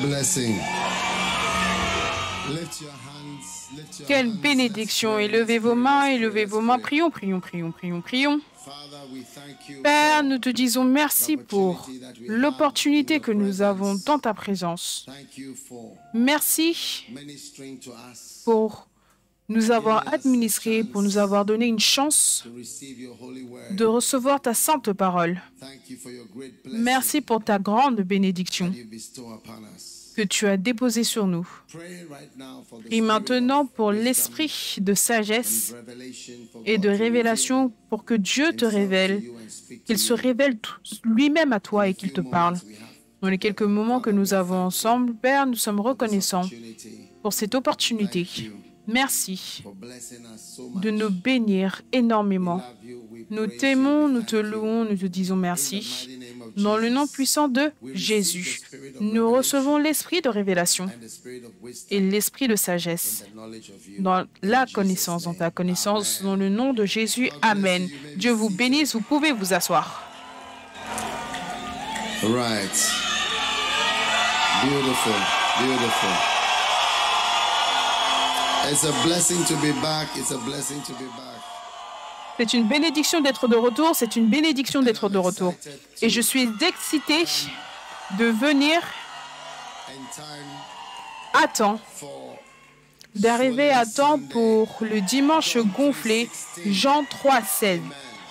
blessing. Lift your hands, lift your Quelle hands. bénédiction. Élevez vos mains, élevez vos mains. Prions, prions, prions, prions, prions. Father, we thank you Père, for nous te disons merci pour l'opportunité que nous avons dans ta présence. thank you for Merci ministering to us pour nous avoir administré, pour nous avoir donné une chance to receive your holy word. de recevoir ta sainte parole. Thank you for your great blessing Merci pour ta grande bénédiction you bestow upon us. que tu as déposée sur nous. Pray right now for the Et maintenant, pour l'esprit de sagesse revelation for et de révélation, pour que Dieu te révèle, you and speak qu'il se révèle lui-même à toi et qu'il te parle. Dans les quelques moments que nous avons ensemble, Père, nous sommes reconnaissants opportunity pour cette opportunité. Merci for blessing us so much. de nous bénir énormément. Love you, we Nous praise t'aimons, you, nous we te thank you. louons, nous te disons In the merci. mighty name of Dans le nom Jesus, puissant de Jésus, nous recevons l'esprit de révélation and the spirit of wisdom et l'esprit de sagesse and knowledge of you. dans la connaissance, dans ta connaissance, dans le nom de Jésus. Amen. Dieu vous bénisse, vous pouvez vous asseoir. Right. Beautiful. Beautiful. It's a blessing to be back. It's a blessing to be back. C'est une bénédiction d'être de retour, c'est une bénédiction d'être de retour. Et je suis excitée de venir And time à temps, for d'arriver à temps pour le dimanche gonflé, Jean 3,16.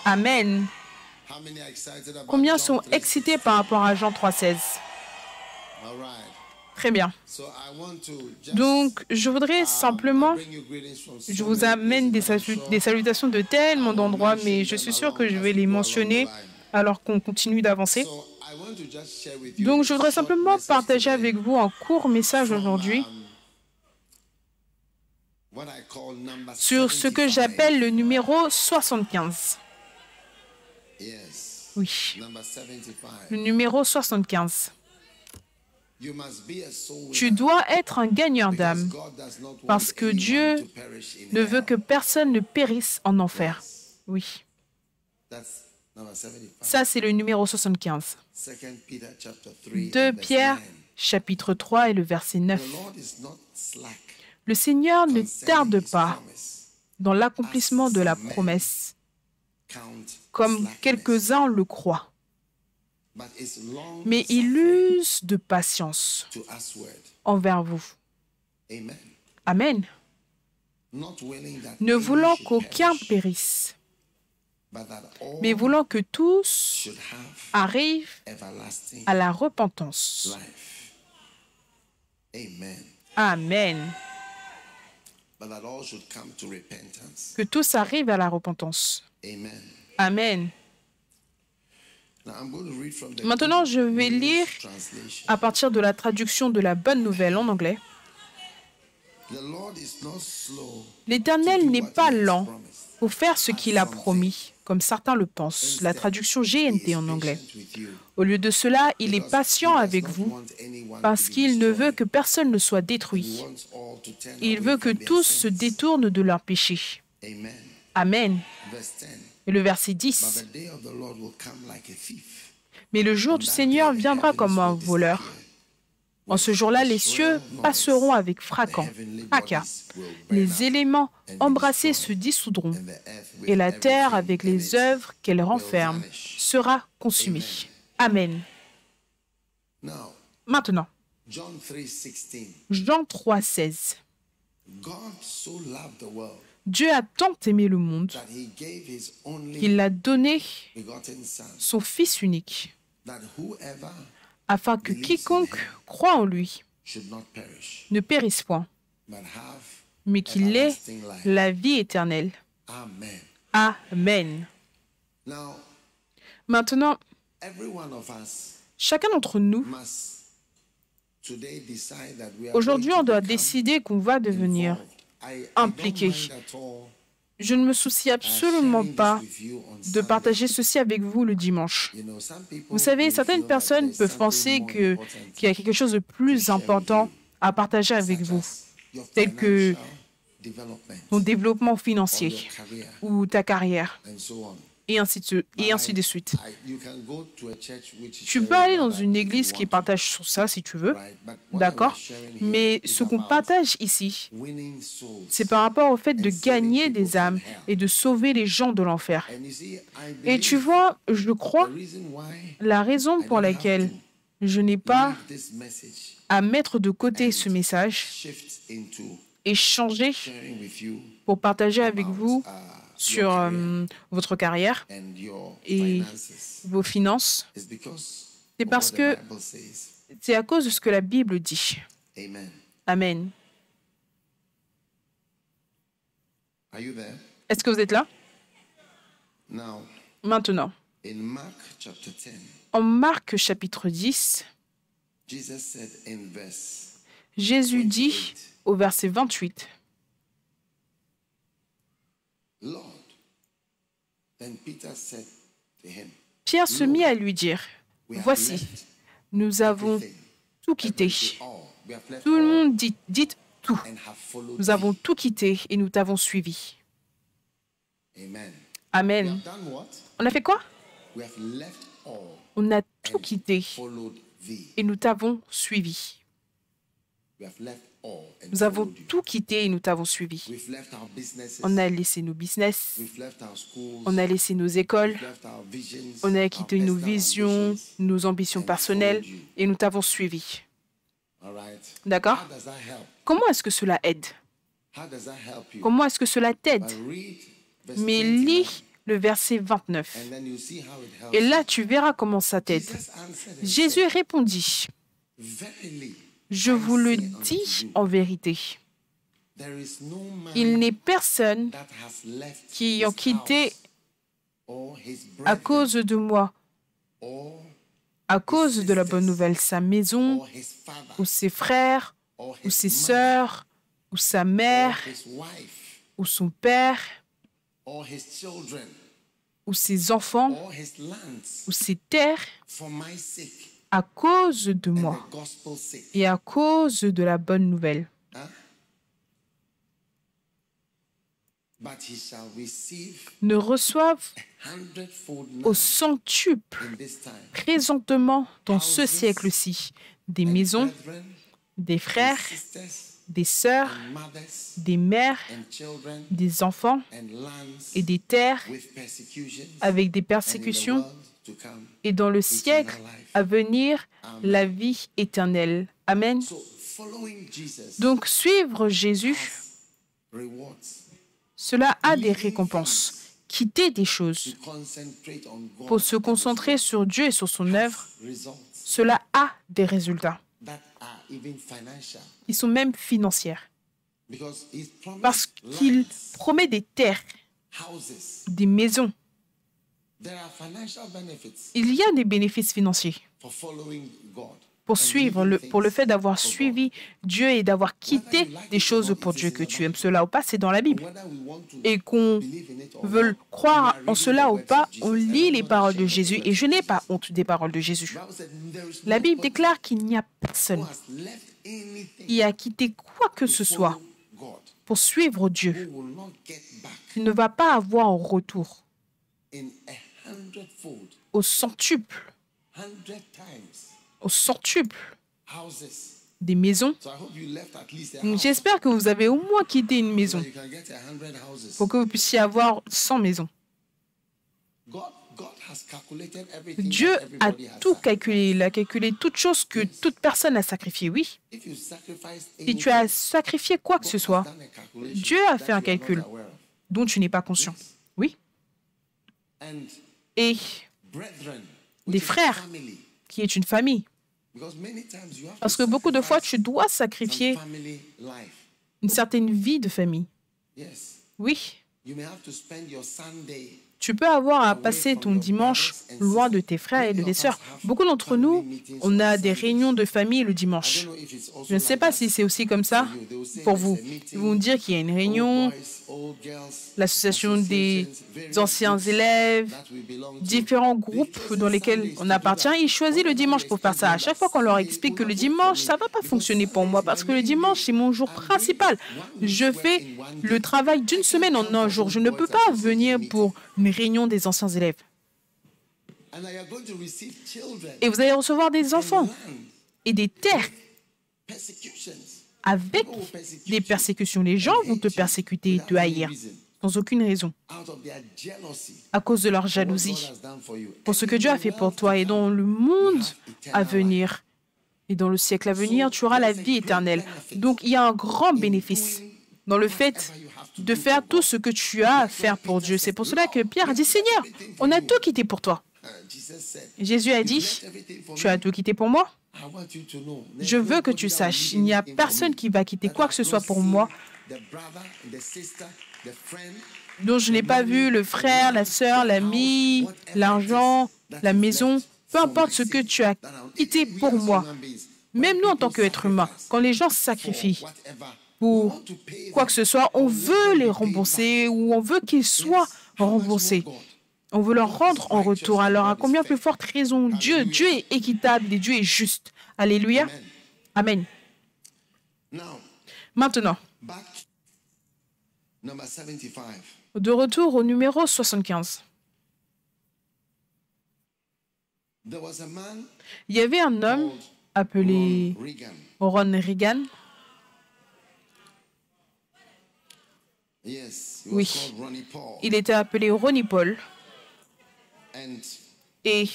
Amen. how many are excited about Combien John sont 3? excités par rapport à Jean 3,16? All right. Très bien. So I want to just Donc, je voudrais simplement, bring you greetings from so je vous many amène places, des, but I'm des sure salutations de tellement d'endroits, mais je suis sûre que je vais les mentionner alors qu'on continue d'avancer. So I want to just share with you Donc, je voudrais a short simplement message partager today avec vous un court message from, aujourd'hui what I call number sur ce que 75. j'appelle le numéro 75. Yes. Oui, Number 75. le numéro 75. You must be a soul Tu winner, dois être un gagneur because d'âme God does not want parce que anyone Dieu to perish in ne veut hell. que personne ne périsse en enfer. Oui, That's number 75. ça c'est le numéro 75. 2 Peter chapter 3 2 verse Pierre, 9. chapitre 3 et le verset 9. The Lord is not slack Le Seigneur ne concerning tarde his pas promise, dans l'accomplissement de la promesse, count comme slackness, quelques-uns le croient, but is long mais il suffering use de patience to usward. envers vous. Amen. Amen. Not willing that Ne any voulant should qu'aucun perish, périsse, but that all mais voulant que tous should have arrivent everlasting à la repentance. life. Amen. Amen. But that all should come to repentance. Que tous arrivent à la repentance. Amen. Amen. Now I'm going to read from the Maintenant, je vais English lire translation. à partir de la traduction de la Bonne Nouvelle en anglais. The Lord is not slow L'Éternel n'est pas lent pour faire ce qu'il a promis, comme certains le pensent. La traduction GNT en anglais. with you, Au lieu de cela, il est patient avec vous want anyone parce qu'il ne veut que personne ne soit détruit. wants all to turn Il away veut que from their tous sins. se détournent de leurs péchés. Amen. Amen. Verse 10. Et le verset But 10. the day of the Lord will come like a thief. Mais le jour du Seigneur viendra comme un voleur. En ce jour-là, les cieux passeront avec fracas. Les éléments embrassés se dissoudront And the earth with et la terre, everything avec in les it œuvres qu'elle renferme, sera consumée. Amen. Now, Maintenant, John 3:16. Jean 3,16. God so loved the world Dieu a tant aimé le monde that he gave his only qu'il a donné begotten son, son Fils unique, that whoever afin que quiconque croit en lui should not perish, ne périsse point, but have mais qu'il ait everlasting life. la vie éternelle. Amen. Amen. Now, Maintenant, every one of us chacun d'entre nous, must today decide that we are aujourd'hui, going on to doit become décider qu'on va devenir involved. I impliqué. don't mind at all Je ne me soucie absolument sharing pas this with you on de Sunday. partager ceci avec vous le dimanche. You know, some people Vous savez, may certaines feel personnes like there's peuvent something penser more que, important qu'il y a quelque chose de plus important à partager avec such vous, as your tel que financial development ton développement or financier your career ou ta carrière and so on. et ainsi de suite. You can go to a church which is Tu peux sharing aller dans about that une if église you qui want, partage sur ça si tu veux, right? But what d'accord? we're sharing here Mais is ce qu'on about partage ici, winning souls. c'est par rapport au fait de and saving gagner people des âmes from hell. et de sauver les gens de l'enfer. And you see, I Et tu believe vois, je crois, the reason why la raison I pour don't have laquelle to je n'ai pas leave this message à mettre de côté ce message shift into et changer sharing with you pour partager avec about vous your sur career votre carrière and your et finances vos finances. is because C'est of parce what que the Bible says. c'est à cause de ce que la Bible dit. Amen. Amen. Are you there? Est-ce que vous êtes là? Now, Maintenant, in Mark chapter 10, en Marc chapitre 10, Jesus said in verse Jésus dit au verset 28, Lord. Then Peter said to him, Pierre se mit à lui dire, We have Voici, left nous avons everything, tout quitté. all. We have left Tout le all monde dit tout. and have followed Nous avons thee. tout quitté et nous t'avons suivi. Amen. We Amen. have done what? On a fait quoi? We have left all On a tout quitté followed thee. et nous t'avons suivi. We have left all and Nous avons followed you. tout quitté et nous t'avons suivi. We've left our businesses. On a laissé nos business, We've left our schools. on a laissé nos écoles, We've left our visions. on a our quitté nos personal visions, ambitions. nos ambitions and personnelles followed you. et nous t'avons suivi. All right. D'accord? How does that help? Comment est-ce que cela aide? How does that help you? Comment est-ce que cela t'aide? Read verse Mais 29, lis le verset 29. and then you see how it helps. Et là, tu verras comment ça t'aide. Jesus answered and Jésus said, répondit, Verily, je I vous le say unto dis you, en vérité, there is no man il n'est personne that has left qui his ayant quitté house, or his à brethren, cause de moi, or à cause de la bonne nouvelle, sa maison, or his father, ou ses frères, or ou his ses mother, sœurs, ou sa or mère, his wife, ou son père, or his children, ou ses enfants, or his lands, ou ses terres, for my sake à cause de and moi the gospel's sake. et à cause de la bonne nouvelle. Huh? But he shall receive Ne reçoivent 100-fold au now centuple in this time. présentement dans ce siècle-ci des maisons, Brethren, des frères, sisters, des sœurs, and mothers, des mères, and children, des enfants and lands et des terres with persecutions, avec des and in the persécutions world to come. et dans le siècle à venir la vie éternelle. Amen. So following Jesus Donc suivre Jésus, rewards cela a des récompenses. Quitter des to choses concentrate on God pour se concentrer sur Dieu et sur son œuvre, results cela a des résultats that are even financial. qui sont même financiers. Because he's Parce promised qu'il lands, promet des terres, houses. des maisons. There are financial benefits Il y a des bénéfices financiers for following God. pour and suivre leaving pour le things fait d'avoir for God. suivi Dieu et d'avoir quitté des choses pour Dieu, que tu aimes cela ou pas, c'est dans la Bible. Whether we want to Et qu'on believe in it or veut not, croire we are en reading cela the ou words pas, of Jesus, on and lit I'm les not paroles de ashamed of the Jésus words et je of n'ai Jesus. pas honte des paroles de Jésus. The Bible said, there is La Bible nobody déclare qu'il n'y a who personne has left anything qui a quitté quoi que to ce soit follow God, pour suivre who Dieu, will not get back qui ne va pas avoir en retour in 100-fold, au centuple, 100 times au centuple houses. des maisons. So I hope you left at least a Donc, house j'espère que vous avez au moins quitté une so maison that you can get 100 houses. pour que vous puissiez avoir 100 maisons. God has calculated everything Dieu that a everybody has tout sacrificed. calculé. Il a calculé toutes choses que toute personne a sacrifiées. Oui, If you sacrifice si tu as anything, sacrifié quoi que ce God has soit done a calculation Dieu a that fait un you are not calcul. aware of. dont tu n'es pas conscient. Oui. And Et brethren, des which is frères, family. qui est une famille. Because many times you have Parce to que beaucoup de fois, sacrifice tu dois some sacrifier family life. une certaine vie de famille. Yes. Oui, You may have to spend your Sunday. tu peux avoir à passer ton dimanche loin de tes frères et de tes sœurs. Beaucoup d'entre nous, on a des réunions de famille le I dimanche. don't know if it's also Je ne sais like pas that si c'est aussi comme ça for you. They will say pour there's vous. a meeting, Ils vont dire qu'il y a une old réunion, boys, old girls, l'association des associations, various anciens groups élèves, that we belong to. différents groupes dans lesquels on appartient. Ils choisissent le dimanche pour faire ça. À chaque fois qu'on leur explique que le dimanche, ça ne va pas fonctionner pour moi parce que le dimanche, c'est mon jour principal. Je fais le travail d'une semaine en un jour. Je ne peux pas venir pour une réunion des anciens élèves. And you are going to receive children Et vous allez recevoir des enfants land, et des terres persecutions. avec des persécutions. Les gens vont te persécuter et te haïr sans aucune raison, Out of their jealousy. à cause de leur What God jalousie, has done for you. pour ce que Dieu a fait pour toi. Et dans le monde à venir, et dans le siècle à venir, tu auras la vie éternelle. Donc, il y a un grand bénéfice dans le fait de faire tout ce que tu as à faire pour Dieu. C'est pour cela que Pierre a dit, Seigneur, on a tout quitté pour toi. Jesus said, Jésus a dit, everything for tu as tout quitté pour moi. I want you to know. Je veux que tu saches, il n'y a personne qui va quitter quoi que ce soit pour moi, The brother, the sister, the friend, dont je n'ai pas vu le frère, la sœur, l'ami, l'argent, la maison, peu importe ce que tu as quitté pour moi. Même nous, en tant qu'êtres humains, quand les gens se sacrifient pour quoi que ce soit, on veut les rembourser ou on veut qu'ils soient remboursés. On veut leur rendre en retour. Alors, à combien plus forte raison Dieu est équitable et Dieu est juste. Alléluia. Amen. Now, Maintenant, back number 75. de retour au numéro 75. There was a man Il y avait un homme appelé Regan. Ron Reagan. Yes, he Oui. was called Ronnie Paul. Il était appelé Ronnie Paul. And Et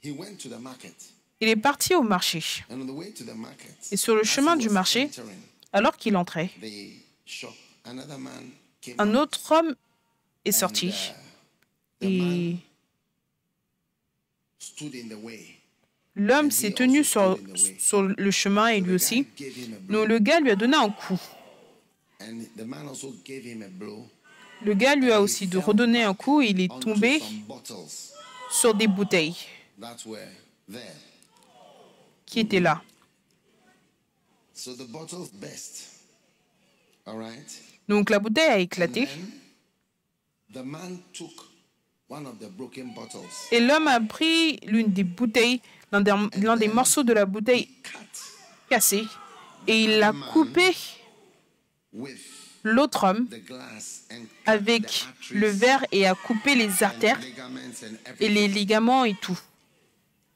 he went to the market. il est parti au marché. And on the way to the market, Et sur le as chemin he du was marché, entering alors qu'il entrait, the shop, another man came un out. autre homme est sorti. Et Stood in the way. l'homme s'est tenu sur le chemin et lui aussi. Gave him a blow. Donc le gars lui a donné un coup. And the man also gave him a blow. Le gars lui a aussi redonné un coup et il est Onto tombé some bottles sur des bouteilles that were there. qui étaient là. So the bottles burst. All right. Donc la bouteille a éclaté The man took one of the broken bottles, et l'homme a pris l'une des bouteilles, l'un des morceaux de la bouteille cut cassée et il l'a coupé with l'autre homme the glass and cut avec the arteries le verre et a coupé les artères ligaments and et everything. les ligaments et tout.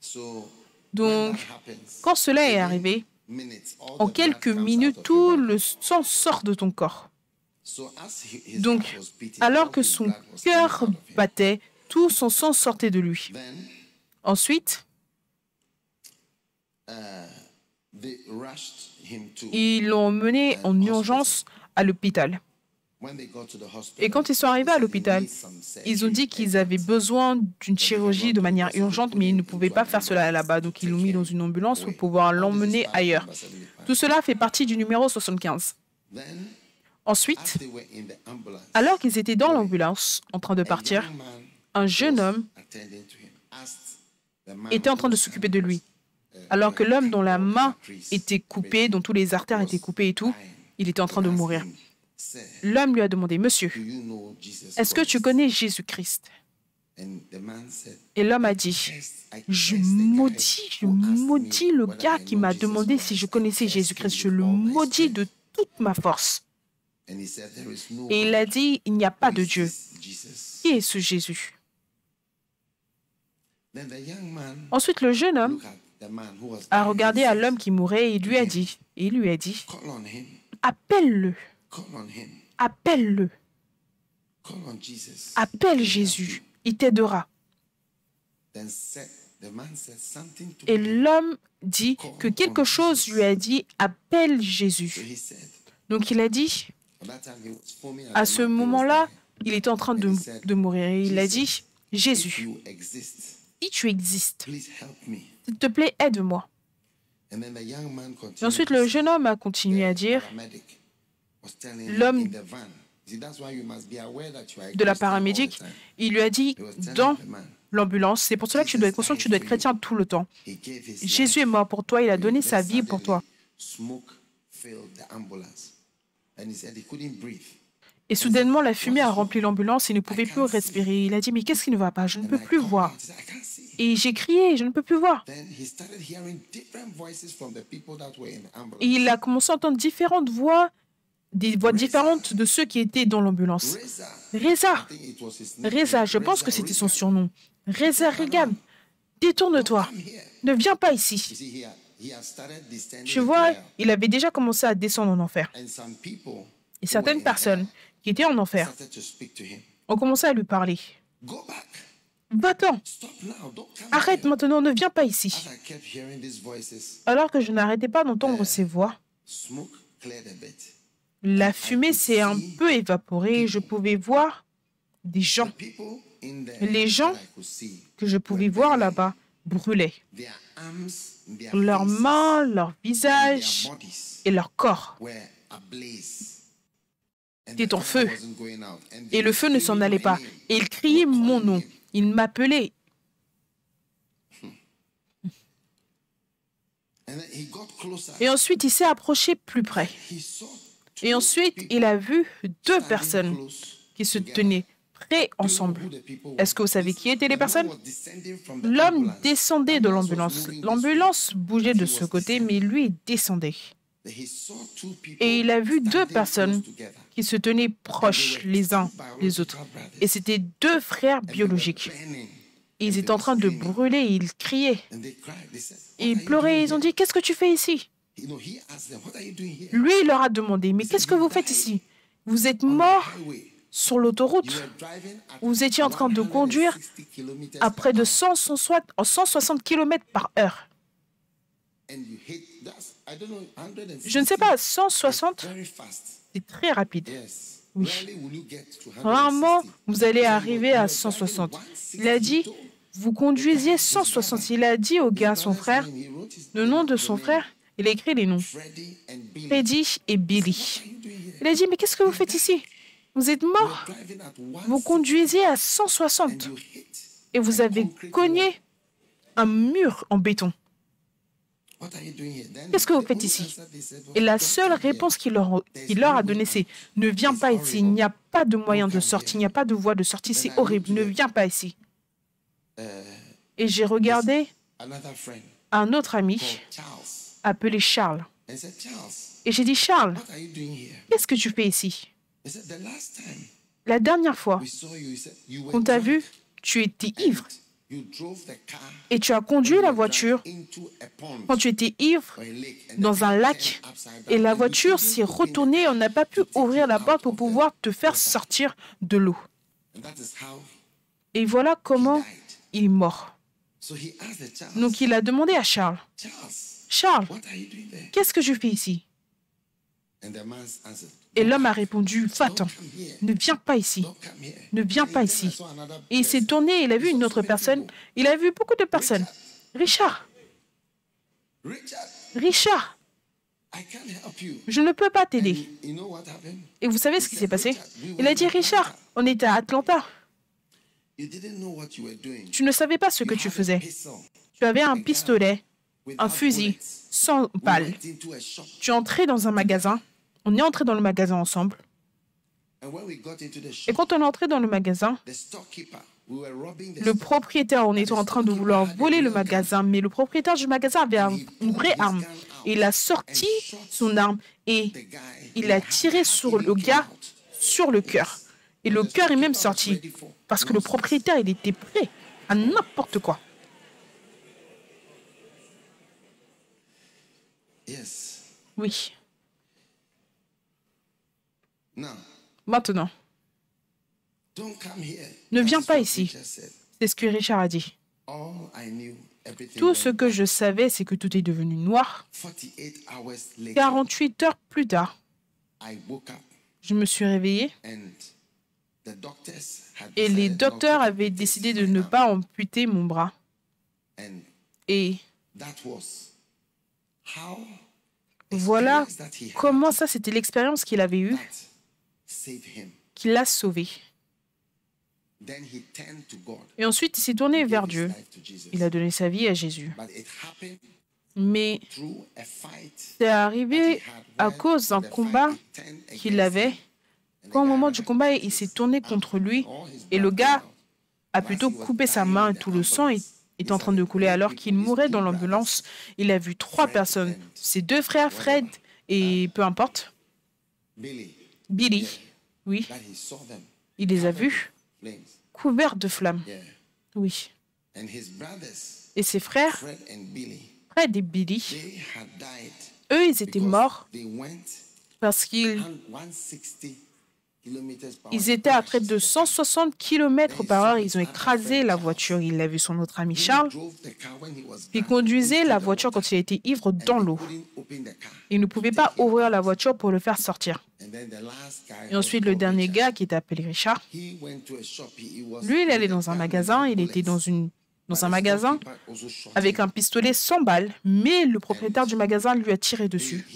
So Donc, when that happens, quand cela est arrivé, minutes, all en the blood quelques comes out minutes, of tout your body. le sang sort de ton corps. So as his Donc, heart was beating, alors all que his son blood was cœur coming out of him. battait, tout son sang sortait de lui. Then Ensuite, they rushed him to. ils l'ont mené en urgence à l'hôpital. When they got to the hospital, Et quand ils sont arrivés à l'hôpital, ils ont dit qu'ils avaient besoin d'une chirurgie de manière urgente, mais ils ne pouvaient pas faire cela là-bas. Donc, ils l'ont mis dans une ambulance pour pouvoir l'emmener ailleurs. Tout cela fait partie du numéro 75. Then, Ensuite, as they were in the ambulance, alors qu'ils étaient dans l'ambulance en train de partir, young man un jeune homme attending to him asked the man était en train de s'occuper de lui. Alors que l'homme dont la main était coupée, dont tous les artères étaient coupées et tout, il était en train de mourir. said, L'homme lui a demandé, « Monsieur, "Do you know Jesus est-ce que tu Christ?" connais Jésus-Christ ?» And the man said, Et l'homme a dit, "I je cursed the guy maudis le who asked me gars whether I qui know m'a Jesus demandé Christ. si je connaissais I cursed Jésus-Christ. him Je with le all my maudis strength." de toute ma force. And he said, "There is no Et il God. a dit, il n'y a pas de Who is Dieu. this Jesus?" Qui est ce Jésus? Then the young man Ensuite, le jeune homme looked at the man who was a dying regardé and à said, l'homme qui mourait et il lui a dit, "Call on him. appelle-le, Call on him. appelle-le, Call on Jesus." appelle Jésus, il t'aidera. Then the man said something to Et him. l'homme dit que quelque chose lui a dit, appelle So Jésus. he said, Donc il a dit, at that time he was foaming at à the ce mouth, he was moment-là, dying. il était en train de mourir. Et il a dit, If Jésus, you exist, si tu existes, please help me. s'il te plaît, aide-moi. And then the young man continued Et ensuite, to le say, jeune homme a continué à dire, paramedic was telling l'homme him in the van. See, that's why you must be aware that you are a de la Christian all the paramédic, time. il lui a dit, He was telling dans the man, l'ambulance, c'est pour cela que tu dois être conscient que tu dois être chrétien tout le temps. he gave his Jésus est life. mort pour toi, il a donné sa Then vie pour toi. suddenly, smoke filled the ambulance. And he said he couldn't breathe. Et soudainement, la fumée a rempli l'ambulance, il ne pouvait plus respirer. Il a dit, mais qu'est-ce qui ne va pas? Je ne peux And I plus called voir. out, he said, I can't see. Et j'ai crié, je ne peux plus voir. Then he started hearing different voices from the people that were in the ambulance. Et il a commencé à entendre différentes voix des voix différentes de ceux qui étaient dans l'ambulance. Reza, Reza, je pense que c'était son surnom. Reza, regarde, détourne-toi, ne viens pas ici. Tu vois, il avait déjà commencé à descendre en enfer. Et certaines personnes qui étaient en enfer ont commencé à lui parler. Va-t'en, arrête maintenant, ne viens pas ici. Alors que je n'arrêtais pas d'entendre ces voix, la fumée s'est un peu évaporée et je pouvais voir des gens. Les gens que je pouvais voir là-bas brûlaient. Leurs mains, leur visage et leur corps étaient en feu. Et le feu ne s'en allait pas. Et il criait mon nom. Il m'appelait. Et ensuite, il s'est approché plus près. Et ensuite, il a vu deux personnes qui se tenaient près ensemble. Est-ce que vous savez qui étaient les personnes? L'homme descendait de l'ambulance. L'ambulance bougeait de ce côté, mais lui, il descendait. Et il a vu deux personnes qui se tenaient proches les uns les autres. Et c'était deux frères biologiques. Ils étaient en train de brûler et ils criaient. Et ils pleuraient et ils ont dit, « Qu'est-ce que tu fais ici ?» Lui, il leur a demandé, « Mais qu'est-ce que vous faites ici? Vous êtes morts sur l'autoroute. Vous étiez en train de conduire à près de 160 km par heure. » Je ne sais pas, 160, c'est très rapide. Oui. Rarement, vous allez arriver à 160. Il a dit, vous conduisiez 160. Il a dit au gars, son frère, le nom de son frère, il a écrit les noms. Freddy et Billy. Il a dit, mais qu'est-ce que vous faites ici? Vous êtes morts. Vous conduisiez à 160 et vous avez cogné un mur en béton. Qu'est-ce que vous faites ici? Et la seule réponse qu'il leur a donnée, c'est « Ne viens pas ici, il n'y a pas de moyen de sortie, il n'y a pas de voie de sortie, c'est horrible, ne viens pas ici. » Et j'ai regardé un autre ami appelé Charles. Et j'ai dit « Charles, qu'est-ce que tu fais ici? La dernière fois qu'on t'a vu, tu étais ivre. Et tu as conduit la voiture quand tu étais ivre dans un lac et la voiture s'est retournée et on n'a pas pu ouvrir la porte pour pouvoir te faire sortir de l'eau. Et voilà comment il est mort. Donc il a demandé à Charles, « Charles, qu'est-ce que je fais ici? » Et l'homme a répondu, « Va-t'en, ne viens pas ici, ne viens pas ici. » Et il s'est tourné, il a vu une autre personne, il a vu beaucoup de personnes. « Richard, Richard, je ne peux pas t'aider. » Et vous savez ce qui s'est passé? Il a dit, « Richard, on était à Atlanta. Tu ne savais pas ce que tu faisais. Tu avais un pistolet, un fusil, sans balle. Tu es entré dans un magasin. On est entré dans le magasin ensemble. Et quand on est entré dans le magasin, le propriétaire, on était en train de vouloir voler le magasin, mais le propriétaire du magasin avait une vraie arme. Il a sorti son arme et il a tiré sur le gars, sur le cœur. Et le cœur est même sorti parce que le propriétaire, il était prêt à n'importe quoi. Oui. Maintenant, ne viens pas ici. C'est ce que Richard a dit. Tout ce que je savais, c'est que tout est devenu noir. 48 heures plus tard, je me suis réveillé et les docteurs avaient décidé de ne pas amputer mon bras. Et voilà comment ça, c'était l'expérience qu'il avait eue, qui l'a sauvé. Et ensuite, il s'est tourné vers Dieu. Il a donné sa vie à Jésus. Mais c'est arrivé à cause d'un combat qu'il avait. Quand au moment du combat, il s'est tourné contre lui et le gars a plutôt coupé sa main et tout le sang est en train de couler. Alors qu'il mourait dans l'ambulance, il a vu 3 personnes, ses 2 frères, Fred et peu importe. Billy, oui, il les a vus couverts de flammes. Oui. Et ses frères, Fred et Billy, eux, ils étaient morts parce qu'ils étaient à près de 160 km par heure. Ils ont écrasé la voiture. Il a vu son autre ami Charles. Il conduisait la voiture quand il a été ivre dans l'eau. Il ne pouvait pas ouvrir la voiture pour le faire sortir. Et ensuite, le dernier gars, qui était appelé Richard, lui, il allait dans un magasin. Il était dans un magasin avec un pistolet 100 balles, mais le propriétaire du magasin lui a tiré dessus.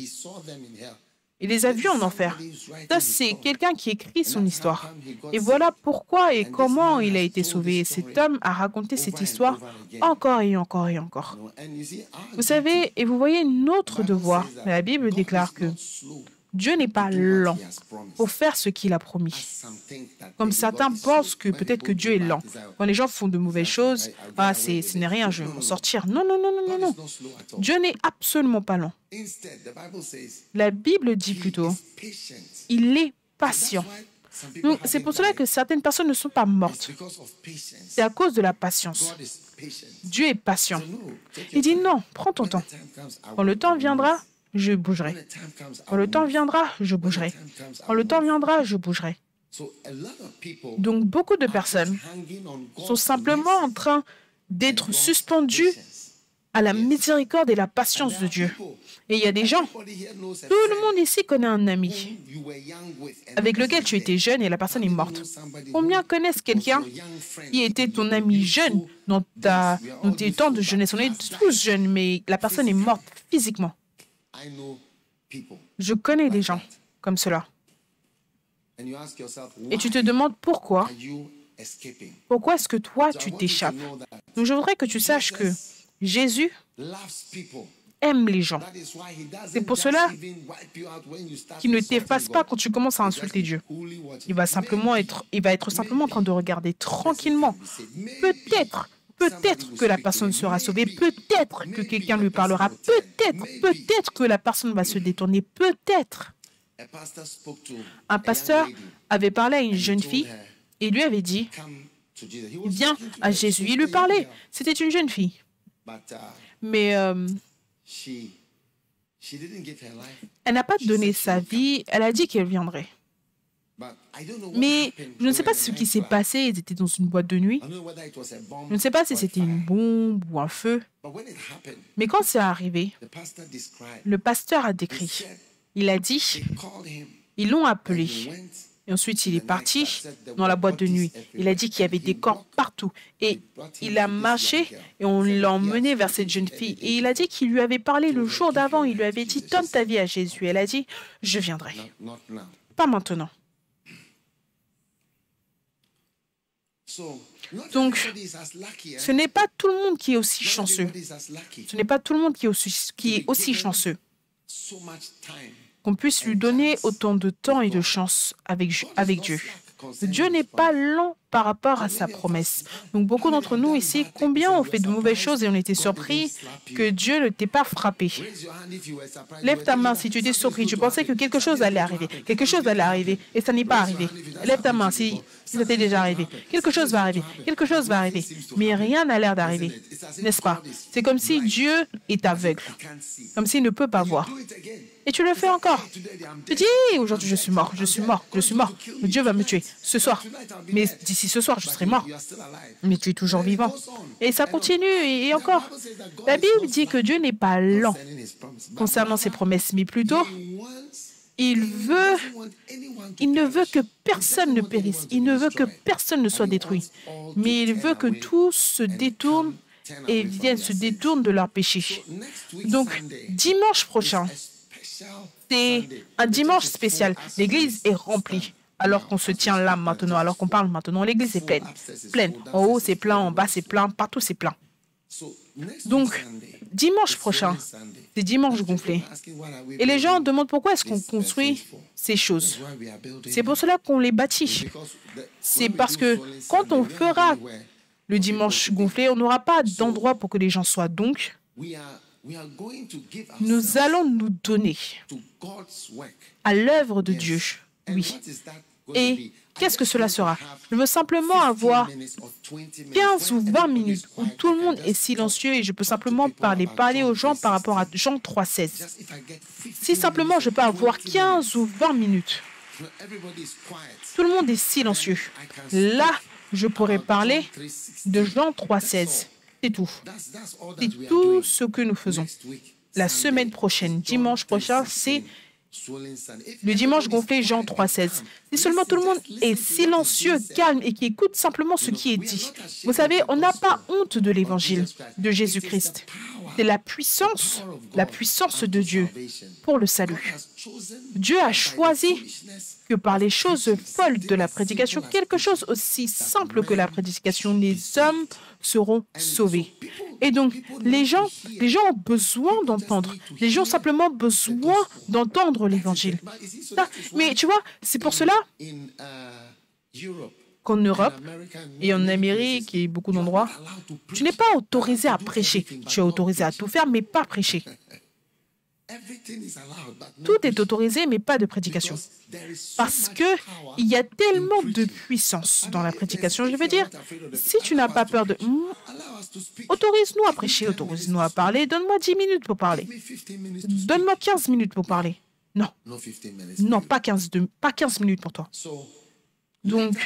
Il les a vus en enfer. Ça, c'est quelqu'un qui écrit son histoire. Et voilà pourquoi et comment il a été sauvé. Et cet homme a raconté cette histoire encore et encore et encore. Vous savez, et vous voyez notre devoir. La Bible déclare que Dieu n'est pas lent pour faire ce qu'il a promis. Comme certains pensent que peut-être que Dieu est lent. Quand les gens font de mauvaises choses, ce n'est rien, je vais m'en sortir. Non, non, non, non, non, non. Dieu n'est absolument pas lent. La Bible dit plutôt, il est patient. Donc, c'est pour cela que certaines personnes ne sont pas mortes. C'est à cause de la patience. Dieu est patient. Il dit non, prends ton temps. Quand le temps viendra, je bougerai. Quand le temps viendra, je bougerai. Quand le temps viendra, je bougerai. Donc, beaucoup de personnes sont simplement en train d'être suspendues à la miséricorde et la patience de Dieu. Et il y a des gens, tout le monde ici connaît un ami avec lequel tu étais jeune et la personne est morte. Combien connaissent quelqu'un qui était ton ami jeune dans tes temps de jeunesse? On est tous jeunes, mais la personne est morte physiquement. Je connais des gens comme cela. Et tu te demandes pourquoi. Pourquoi est-ce que toi, tu t'échappes? Donc, je voudrais que tu saches que Jésus aime les gens. C'est pour cela qu'il ne t'efface pas quand tu commences à insulter Dieu. Il va être simplement en train de regarder tranquillement. Peut-être que la personne sera sauvée, peut-être que quelqu'un lui parlera, peut-être que la personne va se détourner, peut-être. Un pasteur avait parlé à une jeune fille et lui avait dit, viens à Jésus. Il lui parlait, c'était une jeune fille. Mais elle n'a pas donné sa vie, elle a dit qu'elle viendrait. Mais je ne sais pas ce qui s'est passé, ils étaient dans une boîte de nuit. Je ne sais pas si c'était une bombe ou un feu. Mais quand c'est arrivé, le pasteur a décrit. Il a dit, ils l'ont appelé. Et ensuite, il est parti dans la boîte de nuit. Il a dit qu'il y avait des corps partout. Et il a marché et on l'a emmené vers cette jeune fille. Et il a dit qu'il lui avait parlé le jour d'avant. Il lui avait dit, donne ta vie à Jésus. Elle a dit, je viendrai. Pas maintenant. Donc, ce n'est pas tout le monde qui est aussi chanceux. Ce n'est pas tout le monde qui est aussi chanceux. Qu'on puisse lui donner autant de temps et de chance avec Dieu. Dieu n'est pas lent par rapport à sa promesse. Donc, beaucoup d'entre nous ici, combien ont fait de mauvaises choses et on était surpris que Dieu ne t'ait pas frappé? Lève ta main si tu étais surpris. Tu pensais que quelque chose allait arriver. Quelque chose allait arriver et ça n'est pas arrivé. Lève ta main si ça t'est déjà arrivé. Quelque chose va arriver. Quelque chose va arriver. Mais rien n'a l'air d'arriver. N'est-ce pas? C'est comme si Dieu est aveugle. Comme s'il ne peut pas voir. Et tu le fais encore. Tu dis, aujourd'hui je suis mort, je suis mort, je suis mort. Dieu va me tuer ce soir. Mais d'ici ce soir, je serai mort. Mais tu es toujours vivant. Et ça continue et encore. La Bible dit que Dieu n'est pas lent concernant ses promesses, mais plutôt, il ne veut que personne ne périsse. Il ne veut que personne ne soit détruit. Mais il veut que tous se détournent et se détournent de leur péché. Donc, dimanche prochain, c'est un dimanche spécial. L'église est remplie. Alors qu'on se tient là maintenant, alors qu'on parle maintenant, l'église est pleine. Pleine. En haut, c'est plein. En bas, c'est plein. Partout, c'est plein. Donc, dimanche prochain, c'est dimanche gonflé. Et les gens demandent pourquoi est-ce qu'on construit ces choses. C'est pour cela qu'on les bâtit. C'est parce que quand on fera le dimanche gonflé, on n'aura pas d'endroit pour que les gens soient. Donc, nous allons nous donner à l'œuvre de Dieu. Oui. Et qu'est-ce que cela sera? Je veux simplement avoir 15 ou 20 minutes où tout le monde est silencieux et je peux simplement parler aux gens par rapport à Jean 3,16. Si simplement je peux avoir 15 ou 20 minutes, tout le monde est silencieux. Là, je pourrais parler de Jean 3,16. C'est tout. C'est tout ce que nous faisons. La semaine prochaine, dimanche prochain, c'est le dimanche gonflé, Jean 3,16. Si seulement tout le monde est silencieux, calme et qui écoute simplement ce qui est dit. Vous savez, on n'a pas honte de l'évangile de Jésus-Christ. C'est la puissance de Dieu pour le salut. Dieu a choisi que par les choses folles de la prédication, quelque chose aussi simple que la prédication, les hommes seront sauvés. Et donc, les gens ont besoin d'entendre. Les gens ont simplement besoin d'entendre l'évangile. Mais tu vois, c'est pour cela qu'en Europe et en Amérique et beaucoup d'endroits, tu n'es pas autorisé à prêcher. Tu es autorisé à tout faire, mais pas prêcher. Tout est autorisé, mais pas de prédication. Parce qu'il y a tellement de puissance dans la prédication. Je veux dire, si tu n'as pas peur de... Autorise-nous à prêcher, autorise-nous à parler. Donne-moi 10 minutes pour parler. Donne-moi 15 minutes pour parler. Non. Non, pas 15 minutes pour toi. Donc,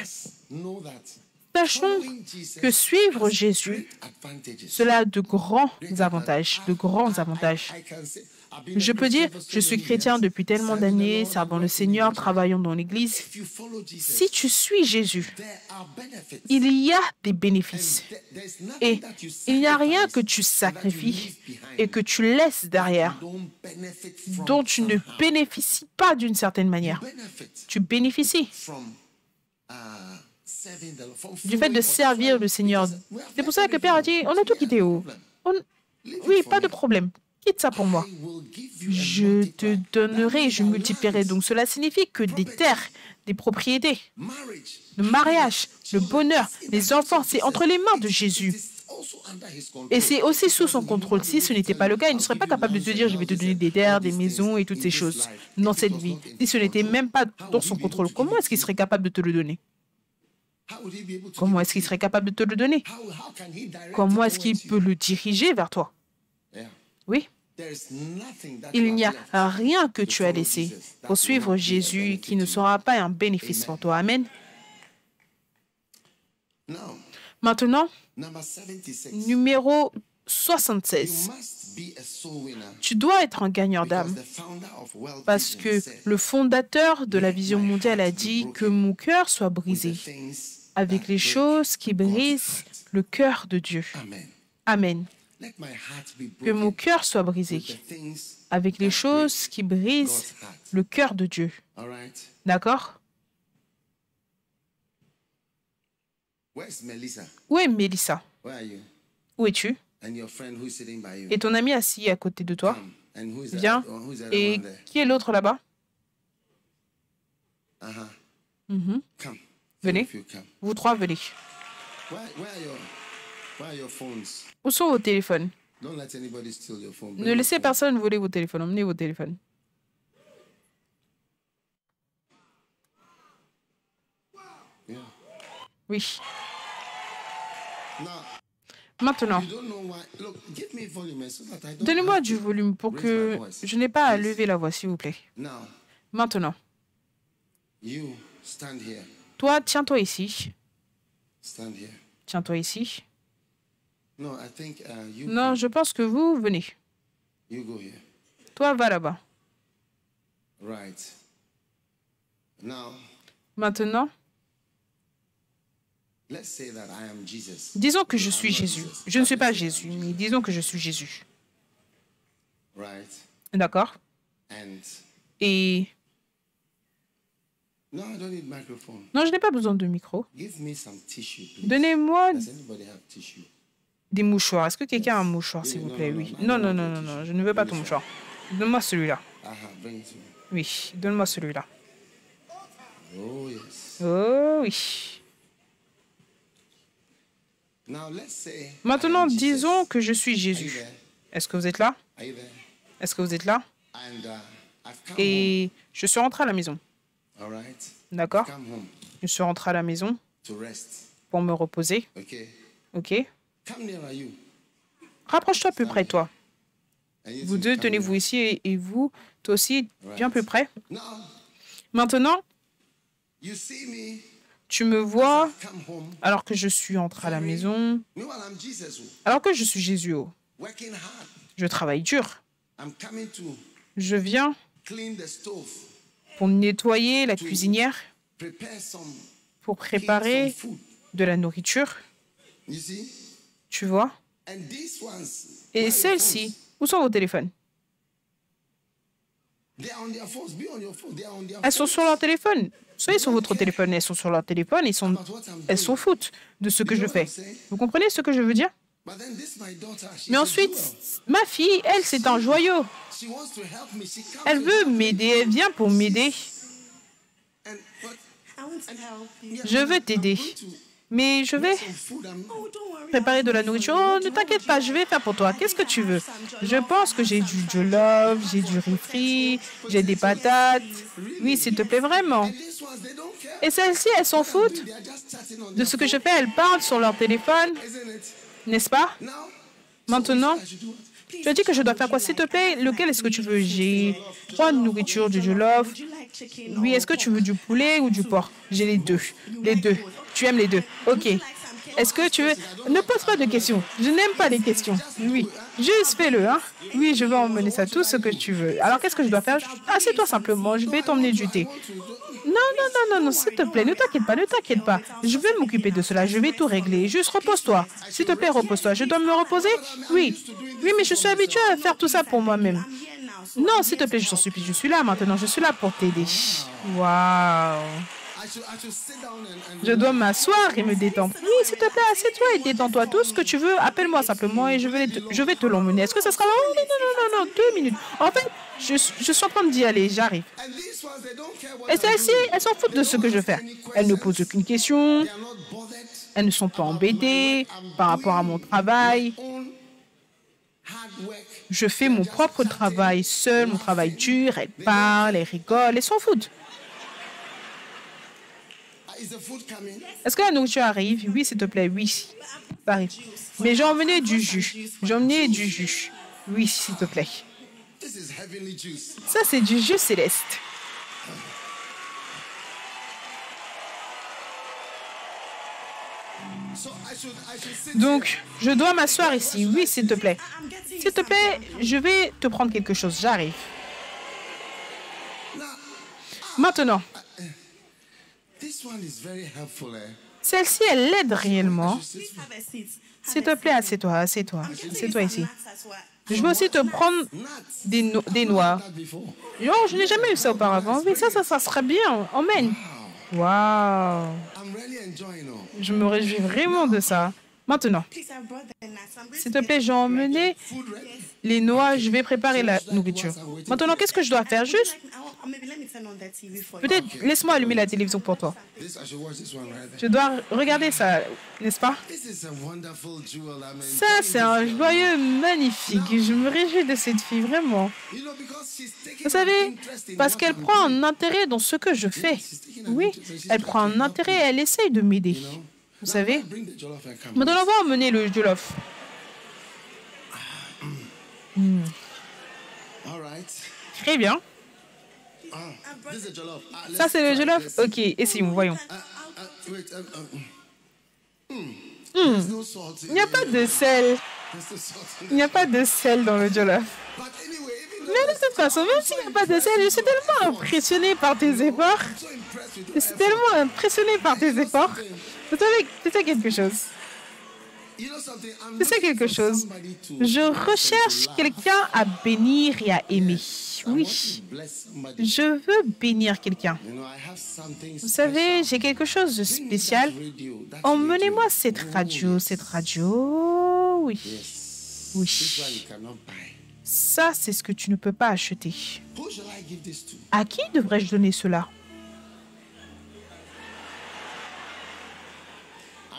sachons que suivre Jésus, cela a de grands avantages, de grands avantages. Je peux dire, je suis chrétien depuis tellement d'années, servant le Seigneur, travaillant dans l'Église. Si tu suis Jésus, il y a des bénéfices. Et il n'y a rien que tu sacrifies et que tu laisses derrière, dont tu ne bénéficies pas d'une certaine manière. Tu bénéficies du fait de servir le Seigneur. C'est pour ça que Père a dit, on a tout quitté. Oui, pas de problème. Quitte ça pour moi. Je te donnerai, je multiplierai. Donc cela signifie que des terres, des propriétés, le mariage, le bonheur, les enfants, c'est entre les mains de Jésus. Et c'est aussi sous son contrôle. Si ce n'était pas le cas, il ne serait pas capable de te dire, je vais te donner des terres, des maisons et toutes ces choses dans cette vie. Si ce n'était même pas dans son contrôle, comment est-ce qu'il serait capable de te le donner? Comment est-ce qu'il serait capable de te le donner? Comment est-ce qu'il peut le diriger vers toi? Oui. Il n'y a rien que tu as laissé pour suivre Jésus qui ne sera pas un bénéfice pour toi. Amen. Maintenant, numéro 76. Tu dois être un gagneur d'âme parce que le fondateur de la vision mondiale a dit que mon cœur soit brisé avec les choses qui brisent le cœur de Dieu. Amen. Que mon cœur soit brisé avec les choses qui brisent le cœur de Dieu. D'accord? Où est Mélissa? Où es-tu? Et ton ami assis à côté de toi? Viens. Et qui est l'autre là-bas? Venez. Vous trois, venez. Où sont vos téléphones? Ne laissez personne voler vos téléphones. Emmenez vos téléphones. Oui. Maintenant, donnez-moi du volume pour que je n'ai pas à lever la voix, s'il vous plaît. Maintenant, toi, tiens-toi ici. Tiens-toi ici. Non, je pense que vous, venez. Toi, va là-bas. Maintenant, disons que je suis Jésus. Je ne suis pas Jésus, mais disons que je suis Jésus. D'accord? Et... Non, je n'ai pas besoin de micro. Donnez-moi des mouchoirs. Est-ce que quelqu'un a un mouchoir, s'il vous plaît? Oui. Non, non, non, non, non, je ne veux pas ton mouchoir. Donne-moi celui-là. Oui, donne-moi celui-là. Oh oui. Maintenant, disons que je suis Jésus. Est-ce que vous êtes là? Are you there? Est-ce que vous êtes là? And I've come Et je suis rentré à la maison. home. All right? D'accord? Come home Je suis rentré à la maison to rest. pour me reposer. Okay? OK? Come nearer you. Rapproche-toi plus près de toi. And you Vous too, deux, come tenez-vous nearer. ici et vous, toi aussi, bien plus près. Now, Maintenant, you see me tu me vois come home. alors que je suis entré à la maison, Meanwhile, I'm Jesus. alors que je suis Jésus. Working hard. Je travaille dur. I'm coming to Je viens clean the stove, pour nettoyer la cuisinière, prepare some, pour heat some préparer food. de la nourriture. You see? Tu vois? And these ones, Et where are your celles-ci, phones? où sont vos téléphones? They are on their phones. Be on your phone. They are on their Elles sont phones. sur leur téléphone. Soyez sur votre téléphone. Elles sont sur leur téléphone. Elles s'en foutent de ce que je fais. Vous comprenez ce que je veux dire? But then this my daughter, she's Mais a ensuite, jewel. ma fille, elle, c'est un joyau. She wants to help me. She comes Elle to veut help me. m'aider. Elle vient pour m'aider. And but I want to help you. yeah, Je veux I'm t'aider. going to Mais je vais some food. Oh, don't worry. préparer de la nourriture. Oh, ne t'inquiète pas, je vais faire pour toi. Qu'est-ce que tu veux? Je pense que j'ai du jollof, j'ai du riz frit, j'ai des patates. Oui, s'il te plaît, vraiment. And these ones, they don't care. Et celles-ci, elles s'en foutent They are just chatting on de their ce que je fais. Elles parlent sur leur téléphone, isn't it? n'est-ce pas? Now, Maintenant, I should do what? tu as dit que je dois faire quoi? S'il te plaît, lequel est-ce que tu veux? J'ai trois nourritures, du jollof. Would you like chicken Oui, or est-ce que tu veux du poulet ou du porc? J'ai les deux. Les deux. Tu aimes les deux? Ok. Est-ce que tu veux... Ne pose pas de questions. Je n'aime pas les questions. Oui. Juste fais-le, hein? Oui, je vais emmener ça, tout ce que tu veux. Alors, qu'est-ce que je dois faire? Assieds-toi simplement. Je vais t'emmener du thé. Non, non, non, non, non, s'il te plaît, ne t'inquiète pas, ne t'inquiète pas. Je vais m'occuper de cela, je vais tout régler. Juste repose-toi. S'il te plaît, repose-toi. Je dois me reposer? Oui. Oui, mais je suis habituée à faire tout ça pour moi-même. I'm here now, so Non, s'il te plaît, je t'en supplie, je suis là maintenant, je suis là pour t'aider. Waouh. I should sit down and Je dois m'asseoir et me détendre. Oui, s'il te plaît, assieds-toi et détends-toi. Tout ce que tu veux, appelle-moi simplement et je vais te l'emmener. Est-ce que ça sera... Oh, non, non, non, non, 2 minutes. En fait, je suis en train d'y aller, j'arrive. and these ones, they don't care what Et I'm celles-ci, doing. elles s'en foutent de ce que je fais. Elles ne posent aucune question. They are not bothered. Elles ne sont pas embêtées par rapport à mon travail. Own hard work. Je fais mon propre travail seul, mon travail dur. Elles parlent, elles rigolent, elles s'en foutent. Is the food coming? Est-ce que la nourriture arrive? Oui, s'il te plaît, oui. Ça arrive. Mais j'ai emmené du jus. J'ai emmené du jus. Oui, s'il te plaît. This is heavenly juice. Ça, c'est du jus céleste. So I should sit Donc, je dois m'asseoir ici. Oui, s'il te plaît. I'm getting S'il te plaît, je vais te prendre quelque chose. J'arrive. here. Now, Maintenant, this one is very helpful. celle-ci, elle l'aide réellement. Please have a seat. S'il te plaît, assieds-toi, assieds-toi. Assieds-toi ici. Nuts as well. Je vais aussi te prendre des noix. That before. Non, je n'ai jamais eu ça auparavant. Oui, ça serait bien. Emmène. Waouh. I'm really enjoying all. Je me réjouis vraiment de ça. Maintenant, Please, I brought the nuts. I'm going s'il te plaît, j'ai emmené Food ready? les noix. Je vais préparer la nourriture. Maintenant, qu'est-ce que je dois faire? Juste, maybe let me turn on the TV for you. peut-être, laisse-moi allumer la télévision pour toi. This I should watch this one right there. Je dois regarder ça, n'est-ce pas? This is a wonderful jewel. I mean, Ça, c'est un joyeux magnifique. Je me réjouis de cette fille, vraiment. you know, because she's taking Vous savez, an interest in parce what qu'elle I'm prend doing. un intérêt dans ce que je fais. Oui, elle prend un intérêt, elle essaye de m'aider. Vous savez? Bring the jollof and come. Maintenant, on va emmener le jollof. All right. Très bien. This is a jollof. Ça, c'est le jollof? Ok, essayons, voyons. Wait. There's no salt in Il n'y a it. pas de sel. There's no salt in it. Il n'y a pas de sel dans le jollof. But anyway, even though Mais de toute façon, même s'il n'y a pas de sel, je suis tellement impressionnée par tes efforts. I'm so impressed with Je suis tellement impressionnée par tes efforts. Vous savez, tu sais quelque chose? you know something. I'm Tu sais quelque looking for chose? somebody to Je recherche quelqu'un à bénir et à aimer. Oui, bless somebody. je veux bénir quelqu'un. You know, I have something Vous savez, j'ai quelque chose de spécial. radio. That Emmenez-moi cette radio, cette radio. Oui, this oui. one you cannot buy. Ça, c'est ce que tu ne peux pas acheter. Who shall I give this to? À qui devrais-je donner cela?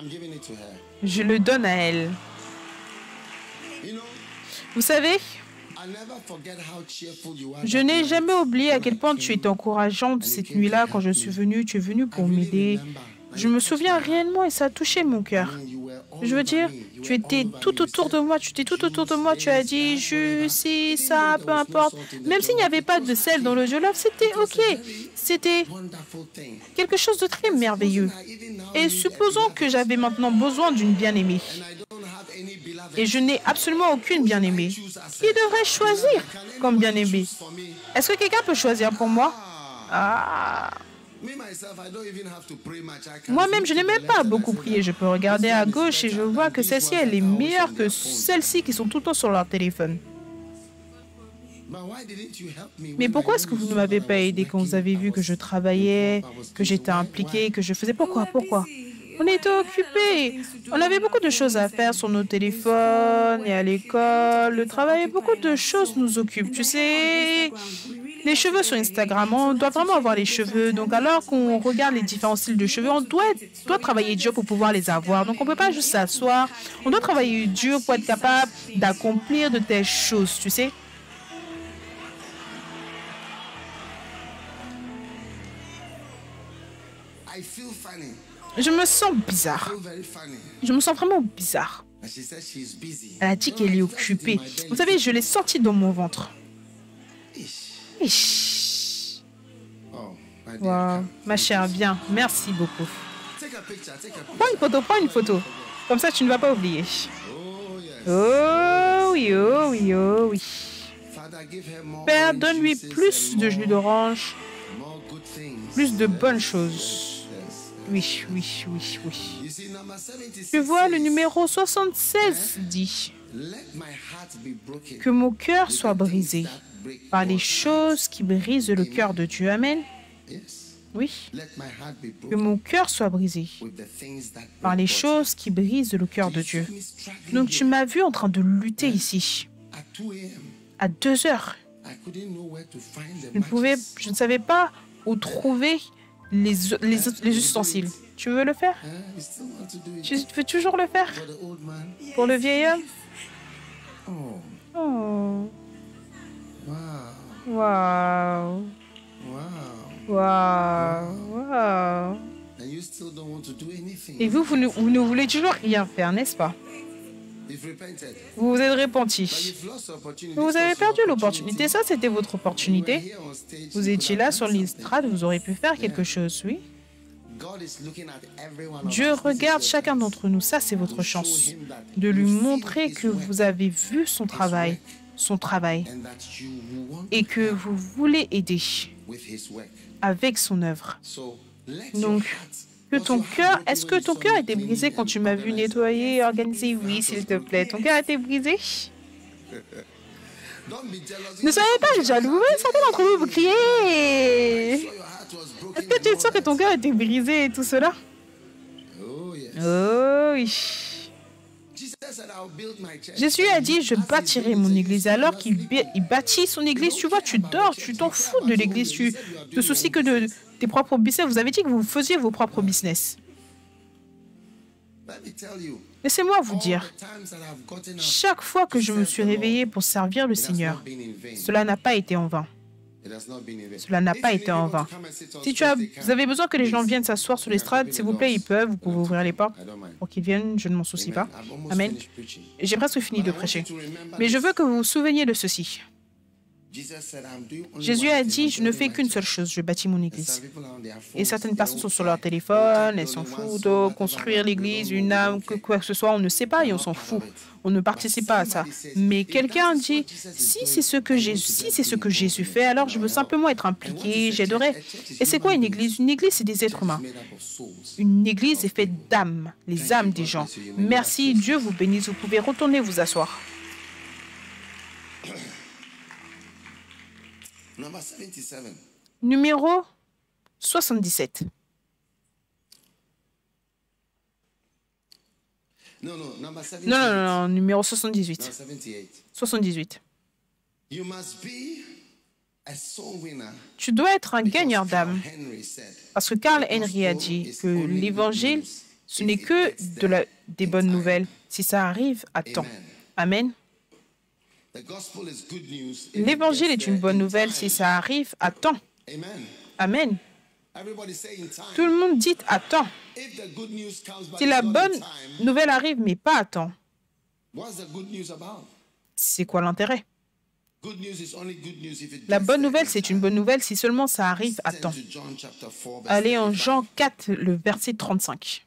I'm giving it to her. Je le donne à elle. You know, Vous savez, Je n'ai jamais oublié à quel point tu étais encourageante cette nuit-là quand je suis venue. Tu es venue pour m'aider. Je me souviens réellement et ça a touché mon cœur. Je veux dire, tu étais tout autour de moi, tu as dit, si, ça, peu importe. Même s'il n'y avait pas de sel dans le jollof, c'était OK. C'était quelque chose de très merveilleux. Et supposons que j'avais maintenant besoin d'une bien-aimée. Et je n'ai absolument aucune bien-aimée. Qui devrait choisir comme bien-aimée? Est-ce que quelqu'un peut choisir pour moi? Ah. Moi-même, je n'ai même pas beaucoup prié. Je peux regarder à gauche et je vois que celle-ci, elle est meilleure que celles-ci qui sont tout le temps sur leur téléphone. Mais pourquoi est-ce que vous ne m'avez pas aidé quand vous avez vu que je travaillais, que j'étais impliquée, que je faisais... Pourquoi? On était occupés. On avait beaucoup de choses à faire sur nos téléphones et à l'école. Le travail, beaucoup de choses nous occupent. Tu sais, les cheveux sur Instagram, on doit vraiment avoir les cheveux. Donc, alors qu'on regarde les différents styles de cheveux, on doit travailler dur pour pouvoir les avoir. Donc, on ne peut pas juste s'asseoir. On doit travailler dur pour être capable d'accomplir de telles choses, tu sais. Je me sens bizarre. Je me sens vraiment bizarre. Elle a dit qu'elle est occupée. Vous savez, je l'ai sortie dans mon ventre. Wow. Ma chère, viens. Merci beaucoup. Prends une photo. Comme ça, tu ne vas pas oublier. Oh oui, oh oui, oh oui. Père, donne-lui plus de jus d'orange, plus de bonnes choses. Oui. Tu vois, le numéro 76 dit que mon cœur soit brisé par les choses qui brisent le cœur de Dieu. Amen. Oui. Que mon cœur soit brisé par les choses qui brisent le cœur de Dieu. Donc, tu m'as vu en train de lutter ici à 2 heures. Je ne savais pas où trouver les ustensiles. Tu veux le faire? Tu veux toujours le faire? Pour le vieil homme? Oh. Wow. Et vous ne voulez toujours rien faire, n'est-ce pas? Vous vous êtes repenti. Vous avez perdu l'opportunité. Ça, c'était votre opportunité. Vous étiez là sur l'estrade, vous auriez pu faire quelque chose, oui. Dieu regarde chacun d'entre nous. Ça, c'est votre chance. De lui montrer que vous avez vu son travail, et que vous voulez aider avec son œuvre. Donc, est-ce que ton cœur était brisé quand tu m'as vu nettoyer, organiser? Oui, s'il te plaît. Ton cœur était brisé? Ne soyez pas jaloux. Certains d'entre vous, vous criez. Est-ce que tu es sûr que ton cœur était brisé et tout cela? Oh oui. Jésus a dit, je bâtirai mon église. Alors qu'il bâtit son église, tu vois, tu dors, tu t'en fous de l'église, tu te soucies que de tes propres business. Vous avez dit que vous faisiez vos propres business. Laissez-moi vous dire, chaque fois que je me suis réveillé pour servir le Seigneur, cela n'a pas été en vain. Cela n'a pas été en vain. Si vous avez besoin que les gens viennent s'asseoir sur l'estrade, s'il vous plaît, ils peuvent. Vous pouvez ouvrir les portes pour qu'ils viennent. Je ne m'en soucie pas. Amen. J'ai presque fini de prêcher. Mais je veux que vous vous souveniez de ceci. Jésus a dit, je ne fais qu'une seule chose, je bâtis mon église. Et certaines personnes sont sur leur téléphone, elles s'en foutent de construire l'église, une âme, quoi que ce soit, on ne sait pas et on s'en fout. On ne participe pas à ça. Mais quelqu'un dit, si c'est ce que Jésus fait, alors je veux simplement être impliqué, j'aiderai. Et c'est quoi une église? Une église, c'est des êtres humains. Une église est faite d'âmes, les âmes des gens. Merci, Dieu vous bénisse, vous pouvez retourner vous asseoir. Numéro 77. Non, numéro 78. 78. Tu dois être un gagneur d'âme. Parce que Carl Henry a dit que l'évangile, ce n'est que des bonnes nouvelles si ça arrive à temps. Amen. L'évangile est une bonne nouvelle si ça arrive à temps. Amen. Tout le monde dit à temps. Si la bonne nouvelle arrive, mais pas à temps, c'est quoi l'intérêt? La bonne nouvelle, c'est une bonne nouvelle si seulement ça arrive à temps. Allez en Jean 4, le verset 35.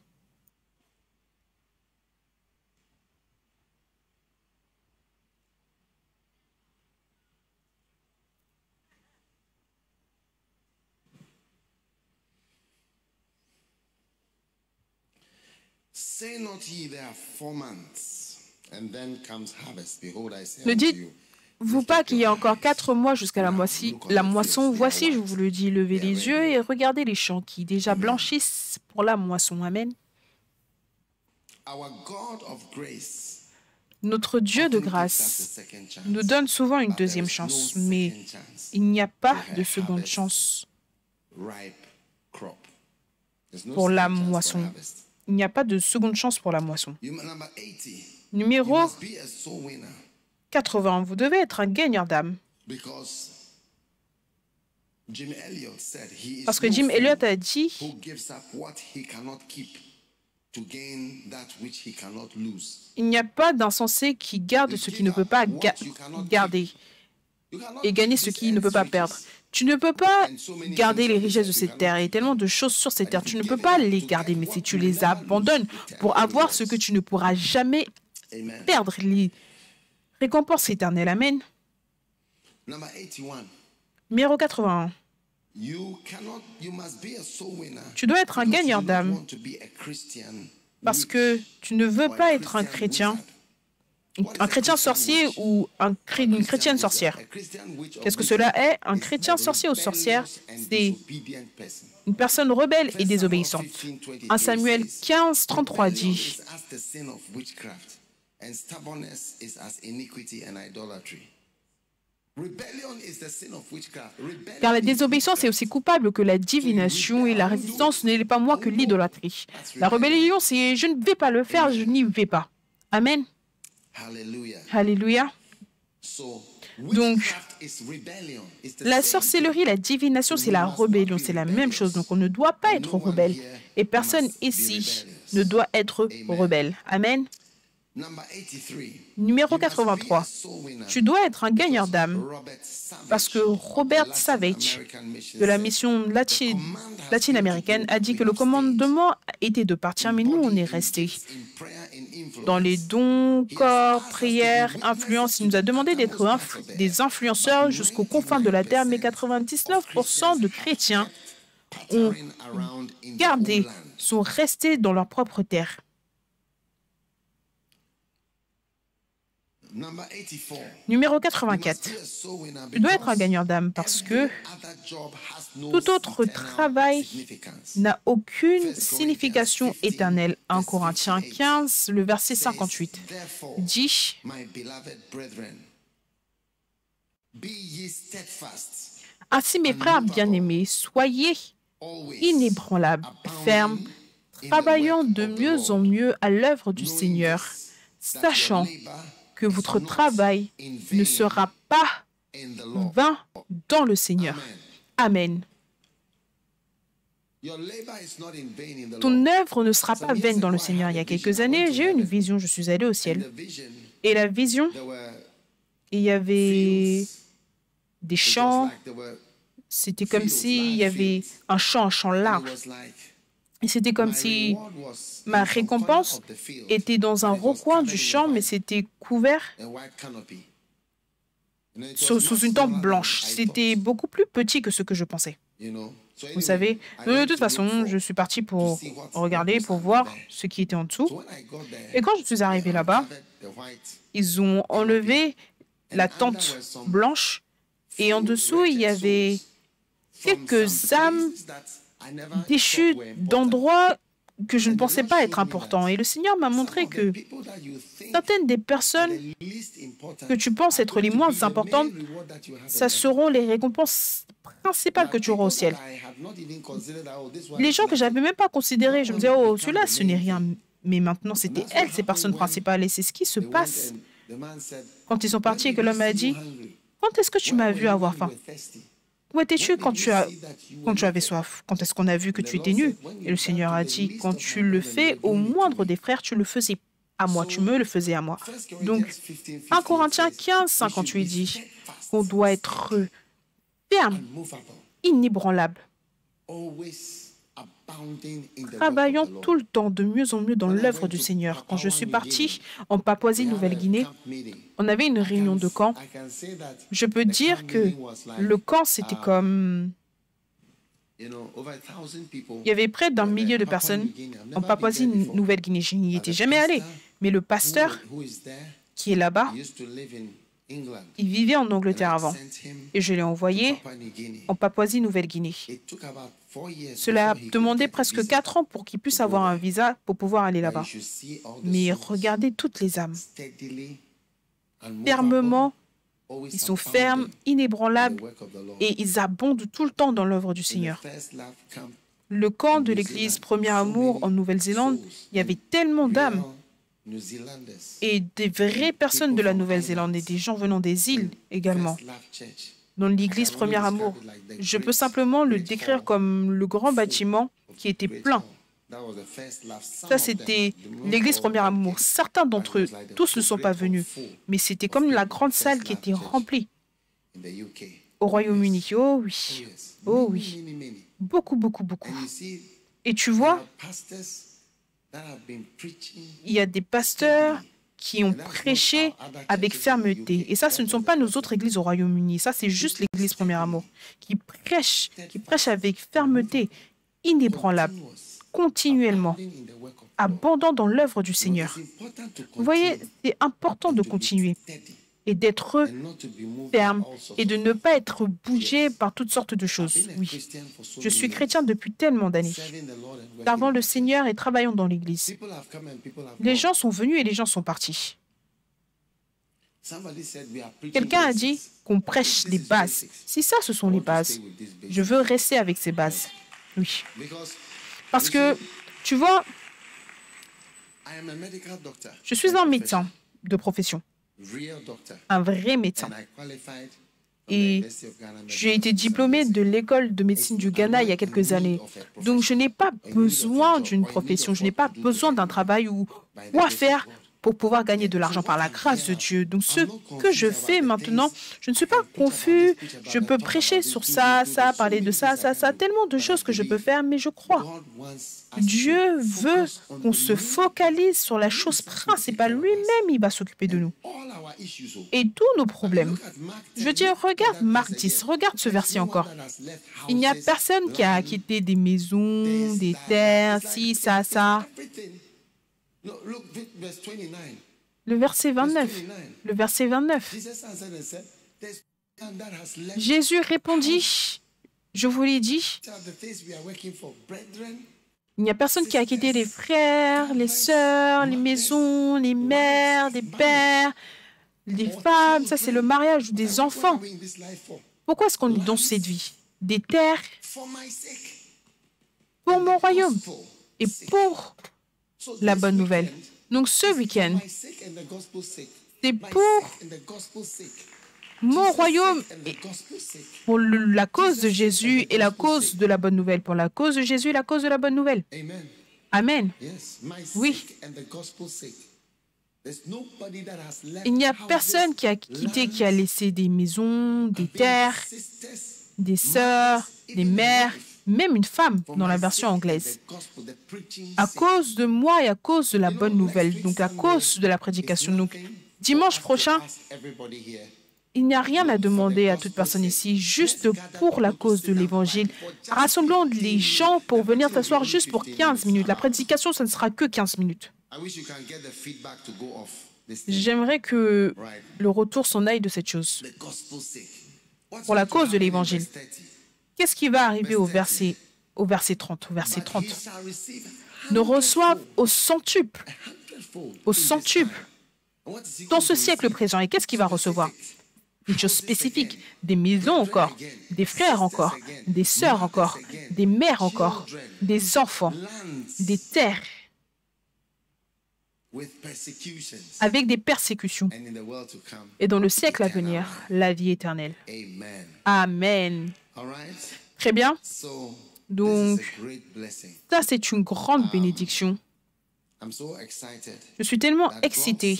Ne dites-vous pas qu'il y a encore 4 mois jusqu'à la moisson. Voici, je vous le dis, levez les yeux et regardez les champs qui déjà blanchissent pour la moisson. Amen. Notre Dieu de grâce nous donne souvent une deuxième chance, mais il n'y a pas de seconde chance pour la moisson. Il n'y a pas de seconde chance pour la moisson. Numéro 80. Vous devez être un gagneur d'âme. Parce que Jim Elliot a dit il n'y a pas d'insensé qui garde ce qu'il ne peut pas garder et gagner ce qu'il ne peut pas perdre. Tu ne peux pas garder les richesses de cette terre. Il y a tellement de choses sur cette terre. Tu ne peux pas les garder, mais si tu les abandonnes pour avoir ce que tu ne pourras jamais perdre, les récompenses éternelles. Amen. Numéro 81. Tu dois être un gagneur d'âme parce que tu ne veux pas être un chrétien sorcier ou une chrétienne sorcière. Qu'est-ce que cela est? Un chrétien sorcier ou sorcière, c'est une personne rebelle et désobéissante. 1 Samuel 15, 33 dit car la désobéissance est aussi coupable que la divination et la résistance n'est pas moins que l'idolâtrie. La rébellion, c'est je ne vais pas le faire, je n'y vais pas. Amen. Alléluia. Donc, la sorcellerie, la divination, c'est la rébellion, c'est la même chose. Donc, on ne doit pas être rebelle. Et personne ici ne doit être rebelle. Amen. Numéro 83. Tu dois être un gagneur d'âme parce que Robert Savage de la mission latine-américaine a dit que le commandement était de partir, mais nous, on est restés. Dans les dons, corps, prières, influence, il nous a demandé d'être des influenceurs jusqu'aux confins de la terre, mais 99% de chrétiens ont gardé, sont restés dans leur propre terre. Numéro 84. Tu dois être un gagneur d'âme parce que tout autre travail n'a aucune signification éternelle. 1 Corinthiens 15, le verset 58 dit ainsi, mes frères bien-aimés, soyez inébranlables, fermes, travaillant de mieux en mieux à l'œuvre du Seigneur, sachant que votre travail ne sera pas vain dans le Seigneur. Amen. Ton œuvre ne sera pas vaine dans le Seigneur. Il y a quelques années, j'ai eu une vision, je suis allé au ciel. Et la vision, il y avait des champs, c'était comme s'il y avait un champ large. Et c'était comme si ma récompense était dans un recoin du champ, mais c'était couvert sous une tente blanche. C'était beaucoup plus petit que ce que je pensais. Vous savez, de toute façon, je suis parti pour regarder, pour voir ce qui était en dessous. Et quand je suis arrivé là-bas, ils ont enlevé la tente blanche et en dessous, il y avait quelques âmes déchus d'endroits que je ne pensais pas être importants. Et le Seigneur m'a montré que certaines des personnes que tu penses être les moins importantes, ça seront les récompenses principales que tu auras au ciel. Les gens que je n'avais même pas considérés, je me disais, oh, celui-là, ce n'est rien. Mais maintenant, c'était elles, ces personnes principales. Et c'est ce qui se passe Quand ils sont partis et que l'homme a dit, quand est-ce que tu m'as vu avoir faim? Où étais-tu quand tu avais soif? Quand est-ce qu'on a vu que tu étais nu? Et le Seigneur a dit, quand tu le fais au moindre des frères, tu le faisais à moi, tu me le faisais à moi. Donc, 1 Corinthiens 15, 58 dit qu'on doit être ferme, inébranlable, travaillant tout le temps de mieux en mieux dans l'œuvre du Seigneur. Quand je suis parti en Papouasie-Nouvelle-Guinée, on avait une réunion de camp. Je peux dire que le camp, c'était comme... Il y avait près d'1 million de personnes en Papouasie-Nouvelle-Guinée. Je n'y étais jamais allé. Mais le pasteur qui est là-bas, il vivait en Angleterre avant. Et je l'ai envoyé en Papouasie-Nouvelle-Guinée. Cela a demandé presque 4 ans pour qu'il puisse avoir un visa pour pouvoir aller là-bas. Mais regardez toutes les âmes. Fermement, ils sont fermes, inébranlables et ils abondent tout le temps dans l'œuvre du Seigneur. Le camp de l'église Premier Amour en Nouvelle-Zélande, il y avait tellement d'âmes et des vraies personnes de la Nouvelle-Zélande et des gens venant des îles également. Dans l'église Premier Amour, je peux simplement le décrire comme le grand bâtiment qui était plein. Ça, c'était l'église Premier Amour. Certains d'entre eux, tous ne sont pas venus, mais c'était comme la grande salle qui était remplie. Au Royaume-Uni, oh oui, oh oui, beaucoup, beaucoup, beaucoup. Et tu vois, il y a des pasteurs qui ont prêché avec fermeté. Et ça, ce ne sont pas nos autres églises au Royaume-Uni. Ça, c'est juste l'église Premier Amour qui prêche avec fermeté, inébranlable, continuellement, abondant dans l'œuvre du Seigneur. Vous voyez, c'est important de continuer et d'être ferme et de ne pas être bougé par toutes sortes de choses. Oui, je suis chrétien depuis tellement d'années, servant le Seigneur et travaillant dans l'Église. Les gens sont venus et les gens sont partis. Quelqu'un a dit qu'on prêche les bases. Si ça, ce sont les bases, je veux rester avec ces bases. Oui. Parce que, tu vois, je suis un médecin de profession, un vrai médecin. Et j'ai été diplômé de l'école de médecine du Ghana il y a quelques années. Donc, je n'ai pas besoin d'une profession, je n'ai pas besoin d'un travail ou quoi faire pour pouvoir gagner de l'argent par la grâce de Dieu. Donc, ce que je fais maintenant, je ne suis pas confus. Je peux prêcher sur ça, parler de ça, tellement de choses que je peux faire, mais je crois. Dieu veut qu'on se focalise sur la chose principale. Lui-même, il va s'occuper de nous. Et tous nos problèmes. Je veux dire, regarde Marc 10, regarde ce verset encore. Il n'y a personne qui a quitté des maisons, des terres, ci, ça. Le verset 29. Le verset 29. Jésus répondit, je vous l'ai dit, il n'y a personne qui a quitté les frères, les sœurs, les maisons, les mères, les pères, les femmes. Ça, c'est le mariage ou des enfants. Pourquoi est-ce qu'on est dans cette vie? Des terres pour mon royaume et pour la bonne nouvelle. Donc, ce week-end, c'est pour mon royaume et pour la cause de Jésus et la cause de la bonne nouvelle. Pour la cause de Jésus et la cause de la bonne nouvelle. Amen. Oui. Il n'y a personne qui a quitté, qui a laissé des maisons, des terres, des sœurs, des mères, même une femme dans la version anglaise. À cause de moi et à cause de la bonne nouvelle, donc à cause de la prédication. Donc, dimanche prochain, il n'y a rien à demander à toute personne ici, juste pour la cause de l'Évangile. Rassemblons les gens pour venir s'asseoir juste pour 15 minutes. La prédication, ce ne sera que 15 minutes. J'aimerais que le retour s'en aille de cette chose. Pour la cause de l'Évangile. Qu'est-ce qui va arriver au verset 30? Au verset 30. Nous reçoivent au centuple. Au centuple. Dans ce siècle présent. Et qu'est-ce qu'il va recevoir? Des choses spécifiques. Des maisons encore. Des frères encore. Des sœurs encore. Des mères encore. Des enfants. Des terres. avec des persécutions. Et dans le siècle à venir, la vie éternelle. Amen. Très bien. Donc, ça, c'est une grande bénédiction. Je suis tellement excité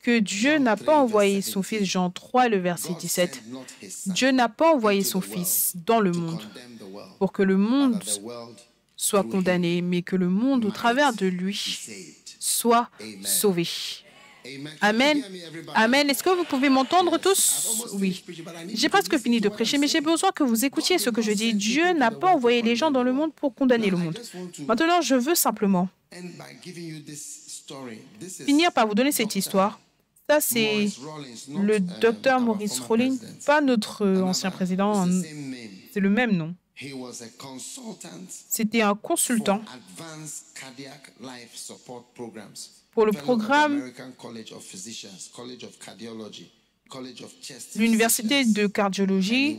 que Dieu n'a pas envoyé son Fils, Jean 3, le verset 17. Dieu n'a pas envoyé son Fils dans le monde pour que le monde soit condamné, mais que le monde, au travers de lui, soit sauvé. Amen. Amen. Est-ce que vous pouvez m'entendre tous? Oui. J'ai presque fini de prêcher, mais j'ai besoin que vous écoutiez ce que je dis. Dieu n'a pas envoyé les gens dans le monde pour condamner le monde. Maintenant, je veux simplement finir par vous donner cette histoire. Ça, c'est le docteur Maurice Rawlings, pas notre ancien président. C'est le même nom. C'était un consultant pour le programme de l'université de cardiologie,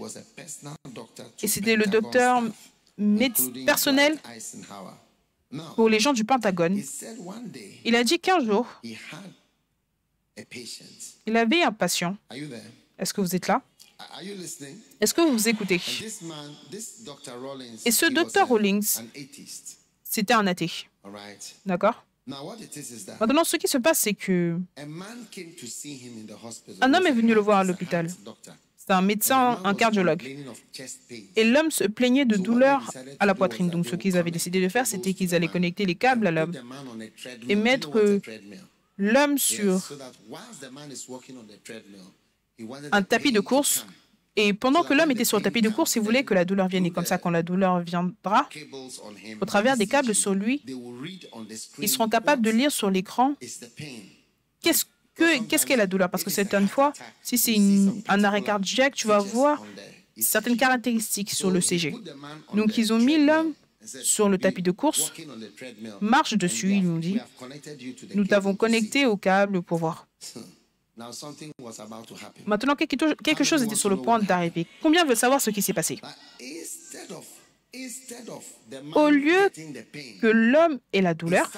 et c'était le docteur personnel pour les gens du Pentagone. Il a dit qu'un jour, il avait un patient. Est-ce que vous êtes là? Est-ce que vous écoutez? Et ce docteur Rawlings, c'était un athée. D'accord? Maintenant, ce qui se passe, c'est que un homme est venu le voir à l'hôpital. C'est un médecin, un cardiologue. Et l'homme se plaignait de douleurs à la poitrine. Donc, ce qu'ils avaient décidé de faire, c'était qu'ils allaient connecter les câbles à l'homme et mettre l'homme sur un tapis de course. Et pendant que l'homme était sur le tapis de course, il voulait que la douleur vienne. Et comme ça, quand la douleur viendra, au travers des câbles sur lui, ils seront capables de lire sur l'écran qu'est-ce qu'est la douleur. Parce que certaines fois, si c'est un arrêt cardiaque, tu vas voir certaines caractéristiques sur le CG. Donc, ils ont mis l'homme sur le tapis de course, marche dessus, ils lui ont dit, nous t'avons connecté au câble pour voir. Maintenant, quelque chose était sur le point d'arriver. Combien veut savoir ce qui s'est passé? Au lieu que l'homme ait la douleur,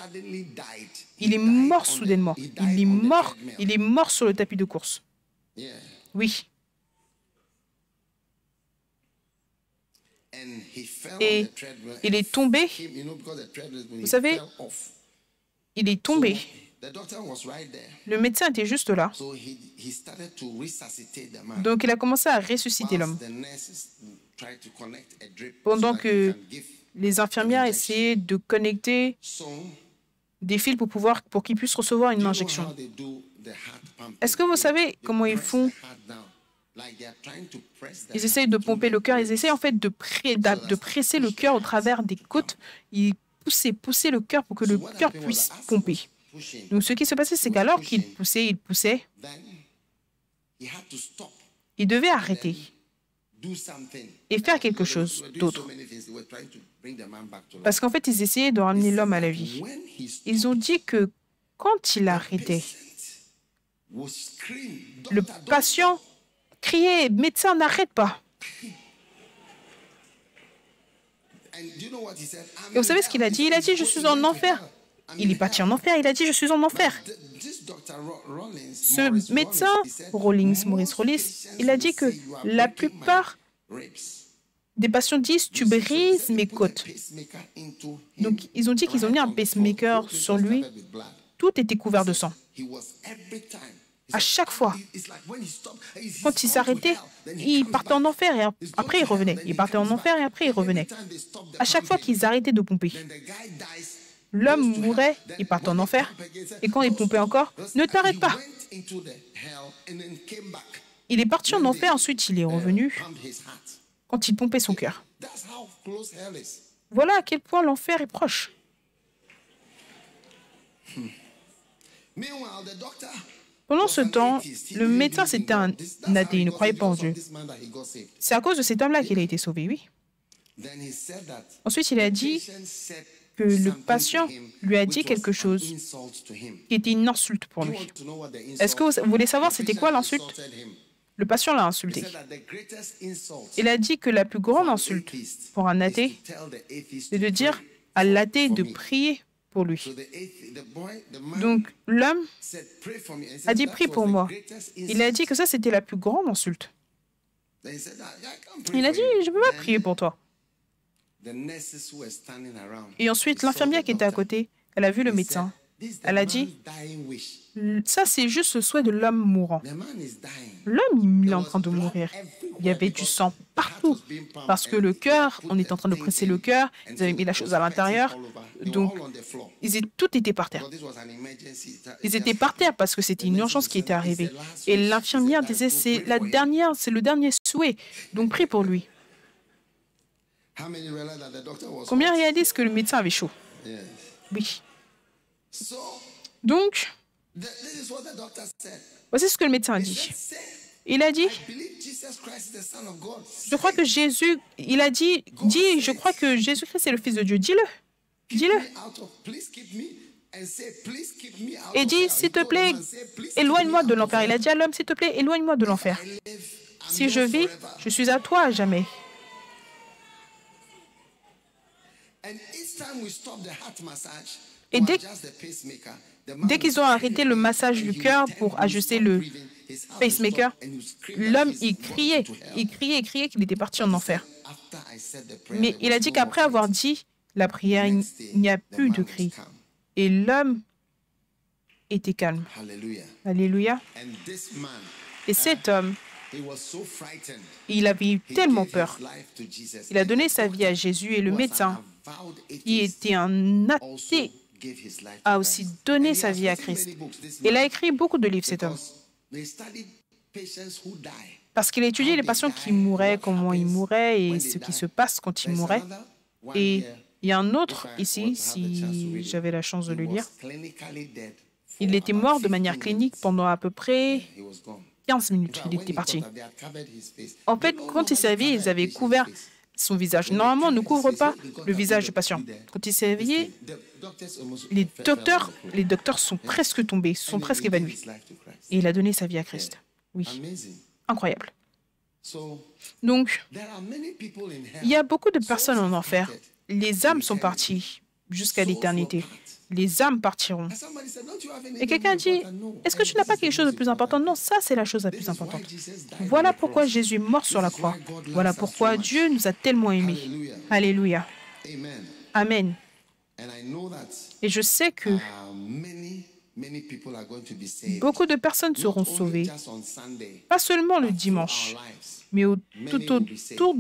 il est mort soudainement. Il est mort sur le tapis de course. Oui. Et il est tombé. Vous savez, il est tombé. Le médecin était juste là. Donc, il a commencé à ressusciter l'homme. Pendant que les infirmières essayaient de connecter des fils pour qu'ils puissent recevoir une injection. Est-ce que vous savez comment ils font? Ils essayent de pomper le cœur. Ils essayent en fait de presser le cœur au travers des côtes. Ils poussaient le cœur pour que le cœur puisse pomper. Donc, ce qui se passait, c'est qu'alors qu'il poussait, il devait arrêter et faire quelque chose d'autre. Parce qu'en fait, ils essayaient de ramener l'homme à la vie. Ils ont dit que quand il arrêtait, le patient criait « Médecin, n'arrête pas !» Et vous savez ce qu'il a dit? Il a dit « Je suis en enfer !» Il est parti en enfer, il a dit « Je suis en enfer !» Ce médecin, Maurice Rawlings, il a dit que la plupart des patients disent « Tu brises mes côtes ». Donc, ils ont dit qu'ils ont mis un pacemaker sur lui. Tout était couvert de sang. À chaque fois, quand il s'arrêtait, il partait en enfer et après il revenait. Il partait en enfer et après il revenait. À chaque fois qu'ils arrêtaient de pomper, l'homme mourait, il partait en enfer. Et quand il pompait encore, ne t'arrête pas. Il est parti en enfer, ensuite il est revenu quand il pompait son cœur. Voilà à quel point l'enfer est proche. Pendant ce temps, le médecin, c'était un athée, il ne croyait pas en Dieu. C'est à cause de cet homme-là qu'il a été sauvé, oui. Ensuite, il a dit que le patient lui a dit quelque chose qui était une insulte pour lui. Est-ce que vous voulez savoir c'était quoi l'insulte? Le patient l'a insulté. Il a dit que la plus grande insulte pour un athée, c'est de dire à l'athée de prier pour lui. Donc, l'homme a dit, prie pour moi. Il a dit que ça, c'était la plus grande insulte. Il a dit, je ne peux pas prier pour toi. Et ensuite, l'infirmière qui était à côté, elle a vu le médecin. Elle a dit, ça, c'est juste le souhait de l'homme mourant. L'homme, il est en train de mourir. Il y avait du sang partout. Parce que le cœur, on était en train de presser le cœur. Ils avaient mis la chose à l'intérieur. Donc, tout était par terre. Ils étaient par terre parce que c'était une urgence qui était arrivée. Et l'infirmière disait, c'est le dernier souhait. Donc, prie pour lui. Combien réalisent que le médecin avait chaud? Oui. Donc, voici ce que le médecin a dit. Il a dit, je crois que Jésus, il a dit, je crois que Jésus-Christ est le Fils de Dieu. Dis-le. Dis-le. Et dit, s'il te plaît, éloigne-moi de l'enfer. Il a dit à l'homme, s'il te plaît, éloigne-moi de l'enfer. Si je vis, je suis à toi à jamais. Et dès qu'ils ont arrêté le massage du cœur pour ajuster le pacemaker, l'homme, il criait qu'il était parti en enfer. Mais il a dit qu'après avoir dit la prière, il n'y a plus de cri. Et l'homme était calme. Alléluia. Et cet homme, il avait eu tellement peur. Il a donné sa vie à Jésus et le médecin, qui était un athée, a aussi donné sa vie à Christ. Il a écrit beaucoup de livres, cet homme. Parce qu'il a étudié les patients qui mouraient, comment ils mouraient et ce qui se passe quand ils mouraient. Et il y a un autre ici, si j'avais la chance de le lire. Il était mort de manière clinique pendant à peu près 15 minutes. Il était parti. En fait, quand il s'est réveillé, ils avaient couvert son visage. Normalement, on ne couvre pas le visage du patient. Quand il s'est réveillé, les docteurs sont presque tombés, sont presque évanouis. Et il a donné sa vie à Christ. Oui. Incroyable. Donc, il y a beaucoup de personnes en enfer. Les âmes sont parties jusqu'à l'éternité. Les âmes partiront. Et quelqu'un dit, est-ce que tu n'as pas quelque chose de plus important? Non, ça, c'est la chose la plus importante. Voilà pourquoi Jésus est mort sur la croix. Voilà pourquoi Dieu nous a tellement aimés. Alléluia. Amen. Et je sais que beaucoup de personnes seront sauvées, pas seulement le dimanche, mais tout autour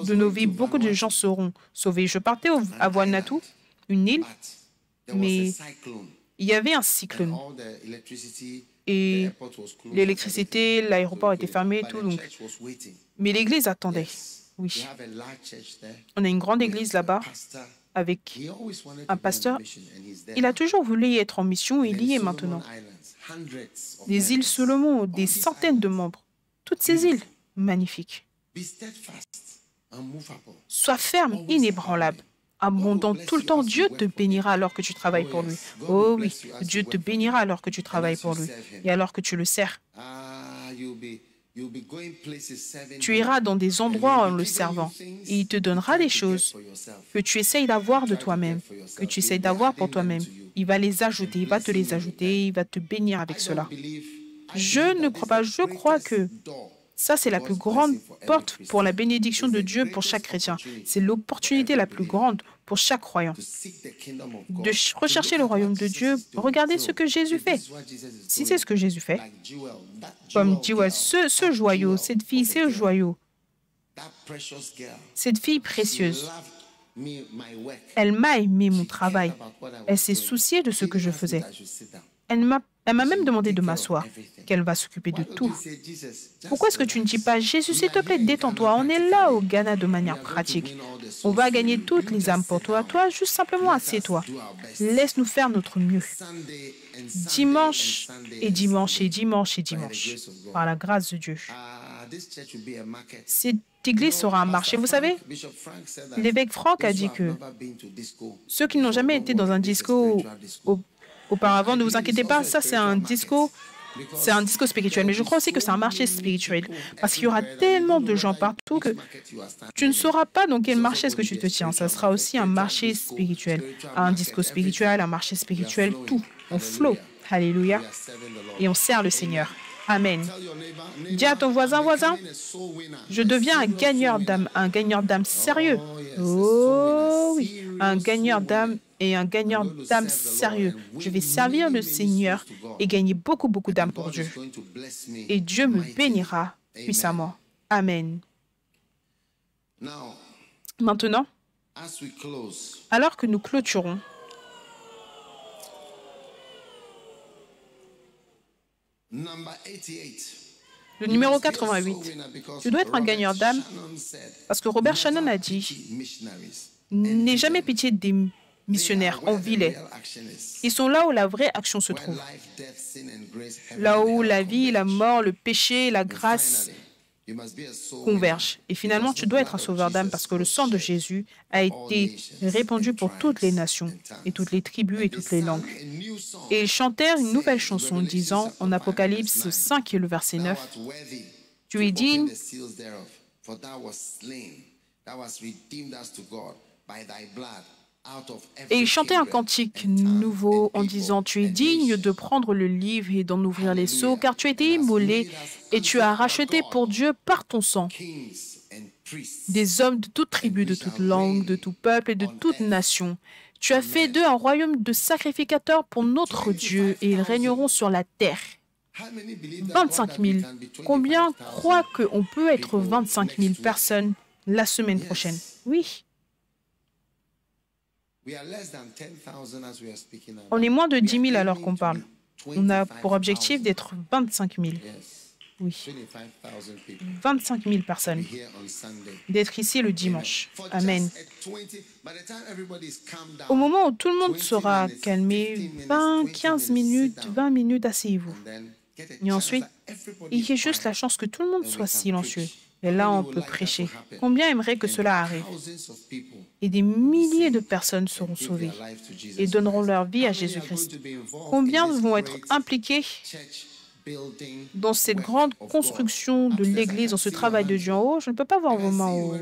de nos vies, beaucoup de gens seront sauvés. Je partais à Vanuatu, une île, mais il y avait un cyclone. Et l'électricité, l'aéroport était fermé et tout. Donc. Mais l'église attendait. Oui. On a une grande église là-bas avec un pasteur. Il a toujours voulu y être en mission et il y est maintenant. Des îles Solomon, des centaines de membres. Toutes ces îles, magnifiques. Sois ferme, inébranlable. Abondant tout le temps, Dieu te bénira alors que tu travailles pour lui. Oh oui, Dieu te bénira alors que tu travailles pour lui et alors que tu le sers. Tu iras dans des endroits en le servant et il te donnera des choses que tu essayes d'avoir de toi-même, que tu essayes d'avoir pour toi-même. Il va les ajouter, il va te les ajouter, il va te bénir avec cela. Je ne crois pas, je crois que ça, c'est la plus grande porte pour la bénédiction de Dieu pour chaque chrétien. C'est l'opportunité la plus grande pour chaque croyant. De rechercher le royaume de Dieu, regardez ce que Jésus fait. Si c'est ce que Jésus fait, comme Jewel, ce joyau, cette fille, ce joyau, cette fille précieuse, elle m'a aimé mon travail. Elle s'est souciée de ce que je faisais. Elle m'a même demandé de m'asseoir, qu'elle va s'occuper de tout. Pourquoi est-ce que tu ne dis pas, Jésus, s'il te plaît, détends-toi, on est là au Ghana de manière pratique. On va gagner toutes les âmes pour toi. Toi, juste simplement assieds-toi. Laisse-nous faire notre mieux. Dimanche et dimanche et dimanche et dimanche, par la grâce de Dieu. Cette église sera un marché. Vous savez, l'évêque Franck a dit que ceux qui n'ont jamais été dans un disco auparavant, ne vous inquiétez pas, ça c'est un disco C'est un discours spirituel, mais je crois aussi que c'est un marché spirituel. Parce qu'il y aura tellement de gens partout que tu ne sauras pas dans quel marché est-ce que tu te tiens. Ça sera aussi un marché spirituel. Un discours spirituel, un marché spirituel, tout. On flotte. Alléluia. Et on sert le Seigneur. Amen. Dis à ton voisin, je deviens un gagneur d'âme sérieux. Oh oui, un gagneur d'âme et un gagneur d'âme sérieux. Je vais servir le Seigneur et gagner beaucoup d'âmes pour Dieu. Et Dieu me bénira puissamment. Amen. Maintenant, alors que nous clôturons, le numéro 88, tu dois être un gagneur d'âme parce que Robert Shannon a dit, n'aie jamais pitié des missionnaires, envie-les. Ils sont là où la vraie action se trouve. Là où la vie, la mort, le péché, la grâce convergent. Et finalement, tu dois être un sauveur d'âme parce que le sang de Jésus a été répandu pour toutes les nations et toutes les tribus et toutes les langues. Et ils chantèrent une nouvelle chanson disant en Apocalypse 5 et le verset 9, « Tu es digne Et il chantait un cantique nouveau en disant, « Tu es digne de prendre le livre et d'en ouvrir les sceaux, car tu as été immolé et tu as racheté pour Dieu par ton sang des hommes de toute tribu, de toute langue, de tout peuple et de toute nation. Tu as fait d'eux un royaume de sacrificateurs pour notre Dieu et ils régneront sur la terre. » 25 000. Combien croient qu'on peut être 25 000 personnes la semaine prochaine? Oui. On est moins de 10 000 alors qu'on parle. On a pour objectif d'être 25 000. Oui. 25 000 personnes. D'être ici le dimanche. Amen. Au moment où tout le monde sera calmé, 15 minutes, 20 minutes, asseyez-vous. Et ensuite, il y a juste la chance que tout le monde soit silencieux. Et là, on peut prêcher. Combien aimerait que cela arrive? Et des milliers de personnes seront sauvées et donneront leur vie à Jésus-Christ. Combien vont être impliqués dans cette grande construction de l'Église, dans ce travail de Dieu en haut? Je ne peux pas voir vos mains en haut.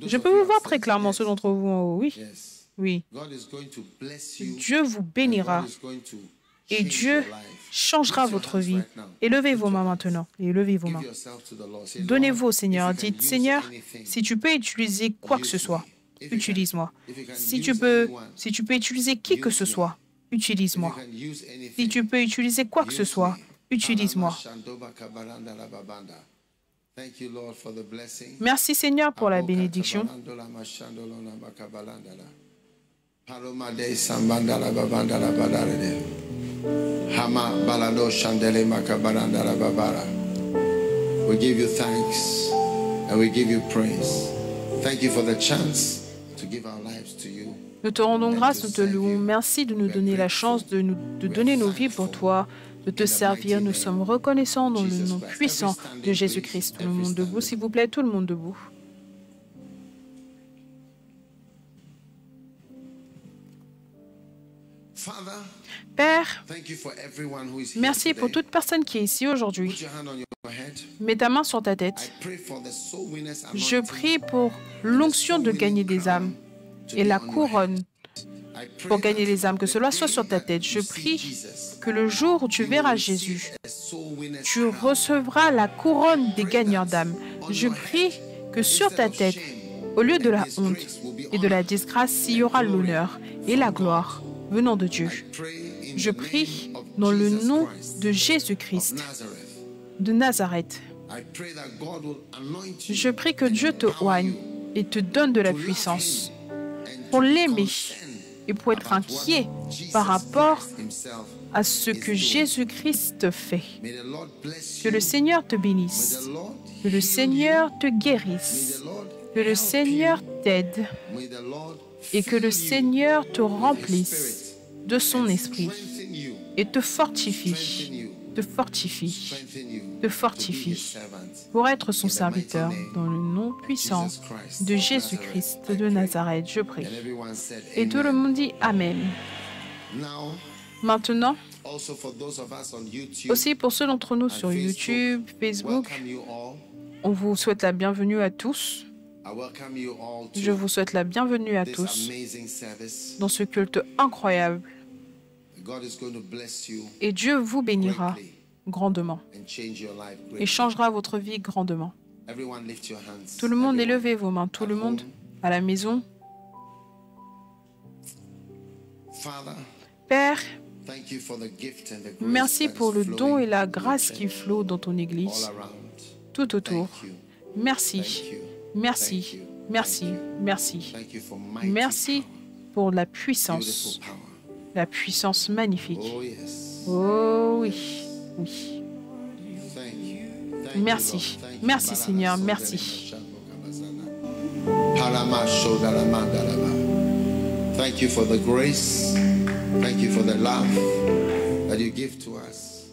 Je peux vous voir très clairement, ceux d'entre vous en haut. Oui. Oui. Dieu vous bénira et Dieu changera votre vie. Élevez vos mains maintenant. Élevez vos mains. Donnez-vous au Seigneur. Dites, Seigneur, si tu peux utiliser quoi que ce soit, utilise-moi. Si tu peux utiliser qui que ce soit, utilise-moi. Si tu peux utiliser quoi que ce soit, utilise-moi. Merci Seigneur pour la bénédiction. We give you thanks and we give you praise. Thank you for the chance to give our lives to you. Nous te rendons grâce, nous te louons. Merci de nous donner la chance de donner nos vies pour toi, de te servir. Nous sommes reconnaissants dans le nom puissant de Jésus-Christ. Tout le monde debout, s'il vous plaît, tout le monde debout. Père, merci pour toute personne qui est ici aujourd'hui. Mets ta main sur ta tête. Je prie pour l'onction de gagner des âmes et la couronne pour gagner les âmes, que cela soit sur ta tête. Je prie que le jour où tu verras Jésus, tu recevras la couronne des gagneurs d'âmes. Je prie que sur ta tête, au lieu de la honte et de la disgrâce, il y aura l'honneur et la gloire venant de Dieu. Je prie dans le nom de Jésus-Christ de Nazareth. Je prie que Dieu te oigne et te donne de la puissance pour l'aimer et pour être inquiet par rapport à ce que Jésus-Christ fait. Que le Seigneur te bénisse, que le Seigneur te guérisse, que le Seigneur t'aide et que le Seigneur te remplisse de son esprit et te fortifie, pour être son serviteur dans le nom puissant de Jésus-Christ de Nazareth, je prie. Et tout le monde dit Amen. Maintenant, Also for those of us on YouTube, Aussi pour ceux d'entre nous sur YouTube, Facebook, welcome you all. on vous souhaite la bienvenue à tous. I welcome you all Je to vous souhaite la bienvenue à this tous amazing service. dans ce culte incroyable. God is going to bless you Et Dieu vous bénira greatly grandement and change your life et greatly. changera votre vie grandement. Everyone lift your hands. Tout le monde Everyone. élevez vos mains, tout le monde à la maison. Father, Père, thank you for the gift and the grace merci that pour is le don flowing et la grâce qui flot dans ton all Église, around. tout autour. Thank you. Merci, Thank you. merci, Thank you. merci, Thank you. merci. Thank you for mighty Merci power, pour la beautiful puissance power. magnifique. Oh yes. Oh oui, oui. Thank you. Thank Merci. you, Lord. Thank you. Merci, Seigneur. Merci. Thank you for the grace. Thank you for the love that you give to us.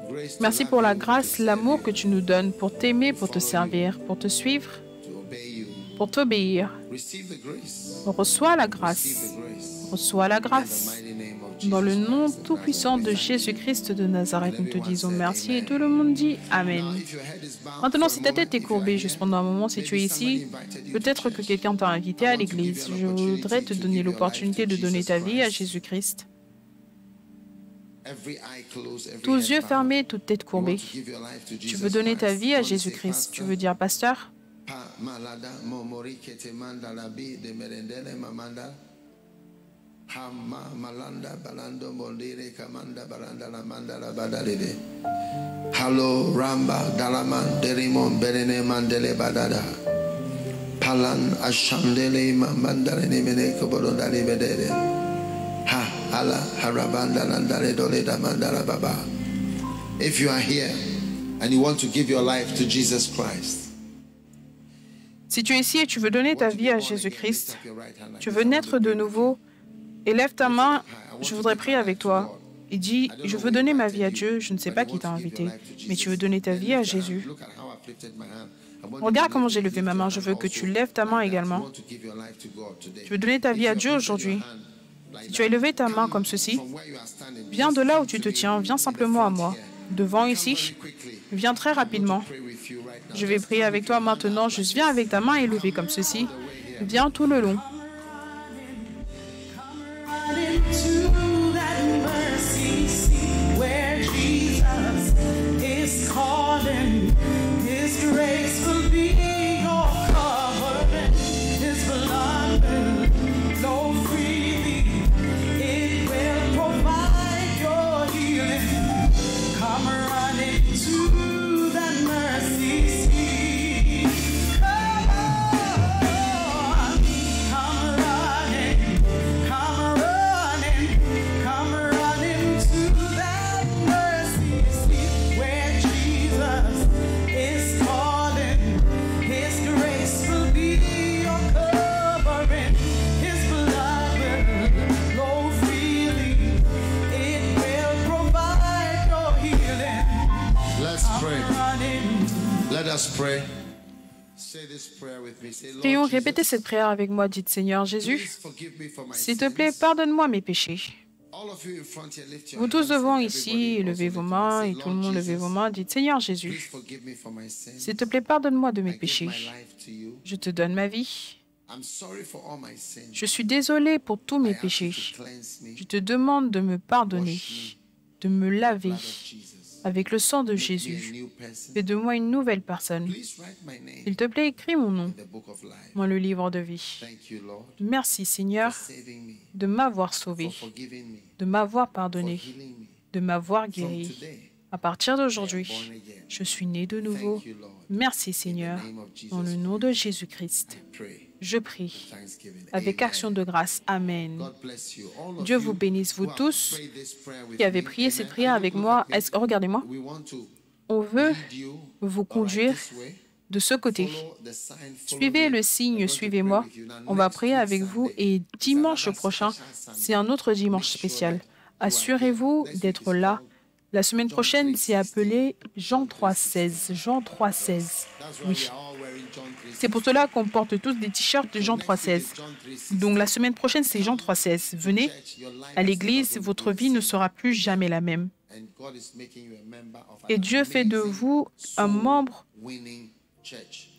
Grace to Merci love pour la you, grâce, to serve l'amour you, que tu nous donnes pour t'aimer, pour te servir, pour te suivre, to obey you. pour t'obéir. Receive the grace. Reçois la Receive grâce. the grace. Reçois la In the grâce. mighty name of Dans le Jesus nom Christ of tout-puissant de Nazareth, we thank you. Jésus-Christ de Nazareth, nous te disons merci et tout le monde dit Amen. Now, if your head is bowed Maintenant, for si a ta moment, tête est if you are courbée here, juste pendant un moment, si tu es maybe somebody ici, invited you to peut-être que church. quelqu'un t'a invité I à want to give l'église. you an Je opportunity voudrais te to donner give your l'opportunité life de to donner Jesus ta vie à Christ. Jésus-Christ. Every eye closed, every Tous head yeux bowed. fermés, toute tête You courbée. want to give your life to Tu Jesus veux donner ta Christ. vie You à want to say, Jésus-Christ. Tu Pastor, veux dire, pasteur, Pa malada momori kete mandala bi de merendele mamanda. Hama malanda balando mondire kamanda balanda la mandala badalide. Hello ramba dalaman derimon berene mandele badada. Palan ashandele mamandale ne mene koborodale bedere. Ha ala harabanda landale dole da mandala baba. If you are here and you want to give your life to Jesus Christ, si tu es ici et tu veux donner ta vie à Jésus-Christ, tu veux naître de nouveau, élève ta main, je voudrais prier avec toi. Et dis, je veux donner ma vie à Dieu, je ne sais pas qui t'a invité, mais tu veux donner ta vie à Jésus. Regarde comment j'ai levé ma main, je veux que tu lèves ta main également. Tu veux donner ta vie à Dieu aujourd'hui. Si tu as levé ta main comme ceci, viens de là où tu te tiens, viens simplement à moi. Devant ici, viens très rapidement. Je vais prier avec toi maintenant, juste viens avec ta main élevée comme ceci. Viens tout le long. Into that mercy seat where Jesus is calling. His grace will be your covering. His blood will flow freely. It will provide your healing. Come running to that mercy seat. Come on, come running. Come running to that mercy seat where Jesus is calling. His grace will be your covering. His blood will flow freely. It will provide your healing. let's pray. Running. Let us pray. Say this prayer with me. Say, Lord Prions, Jesus, répétez cette prière avec moi. Dites, Seigneur Jésus, please forgive me for my s'il te plaît, sins. pardonne-moi mes péchés. All of you in front here, lift your Vous tous hands devant and ici, everybody levez also vos lift mains, your hands. et Say, tout le Lord monde levez Jesus, vos mains. Dites, Seigneur please Jésus, forgive me for my sins. s'il te plaît, pardonne-moi de I mes give péchés. my life to you. Je te donne ma vie. I'm sorry for all my sins. Je suis désolé pour tous I mes ask you péchés. to cleanse me. Je te demande de me pardonner, de me laver Blood of Jesus. avec le sang de Make me a Jésus. new person. Fais de moi une nouvelle personne. Please write my name S'il te plaît, écris mon nom in the book of life. dans le livre de vie. Thank you, Lord, Merci Seigneur for saving me, de m'avoir sauvé, for forgiving me, de m'avoir for pardonné, healing me. de m'avoir From guéri. today, À partir I am d'aujourd'hui, born again. je suis né de nouveau. Thank you, Lord. Merci In Seigneur. the name of Jesus Dans le nom de Jésus-Christ, I pray. je prie Thanksgiving. avec Amen. action de grâce. Amen. God bless you. All of Dieu you vous bénisse, vous who have tous prayed this prayer with qui avez me. prié cette Amen. prière Are you avec looking moi. at me? Regardez-moi, We want to on veut lead you, vous all right, conduire this way. de ce côté. Follow the sign, follow Suivez me. le I'm signe, going to suivez-moi. pray with you. Now, On va next prier week, avec vous Sunday, et is dimanche another prochain, special Sunday. c'est un autre dimanche Make sure spécial. that you are Assurez-vous here. Next d'être week is là. called La semaine John prochaine, c'est 3:16. appelé Jean 3,16. Jean 3,16. That's why we Oui. are all wearing C'est pour cela qu'on porte tous des t-shirts de Jean 3,16. Donc la semaine prochaine, c'est Jean 3,16. Venez à l'église, votre vie ne sera plus jamais la même. Et Dieu fait de vous un membre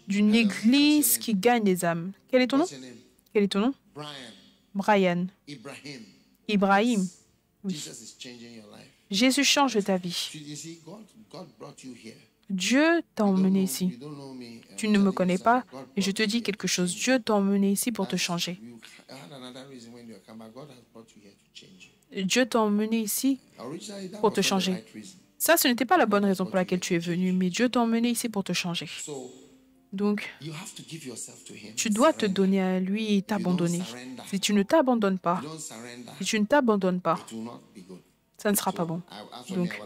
d'une église qui gagne des âmes. Quel est ton nom? Quel est ton nom? Brian. Ibrahim. Oui. Jésus change ta vie. Dieu t'a emmené ici. Tu ne me connais pas, et je te dis quelque chose. Dieu t'a emmené ici pour te changer. Dieu t'a emmené ici pour te changer. Ça, ce n'était pas la bonne raison pour laquelle tu es venu, mais Dieu t'a emmené ici pour te changer. Donc, tu dois te donner à lui et t'abandonner. Si tu ne t'abandonnes pas, ça ne sera pas bon. Donc,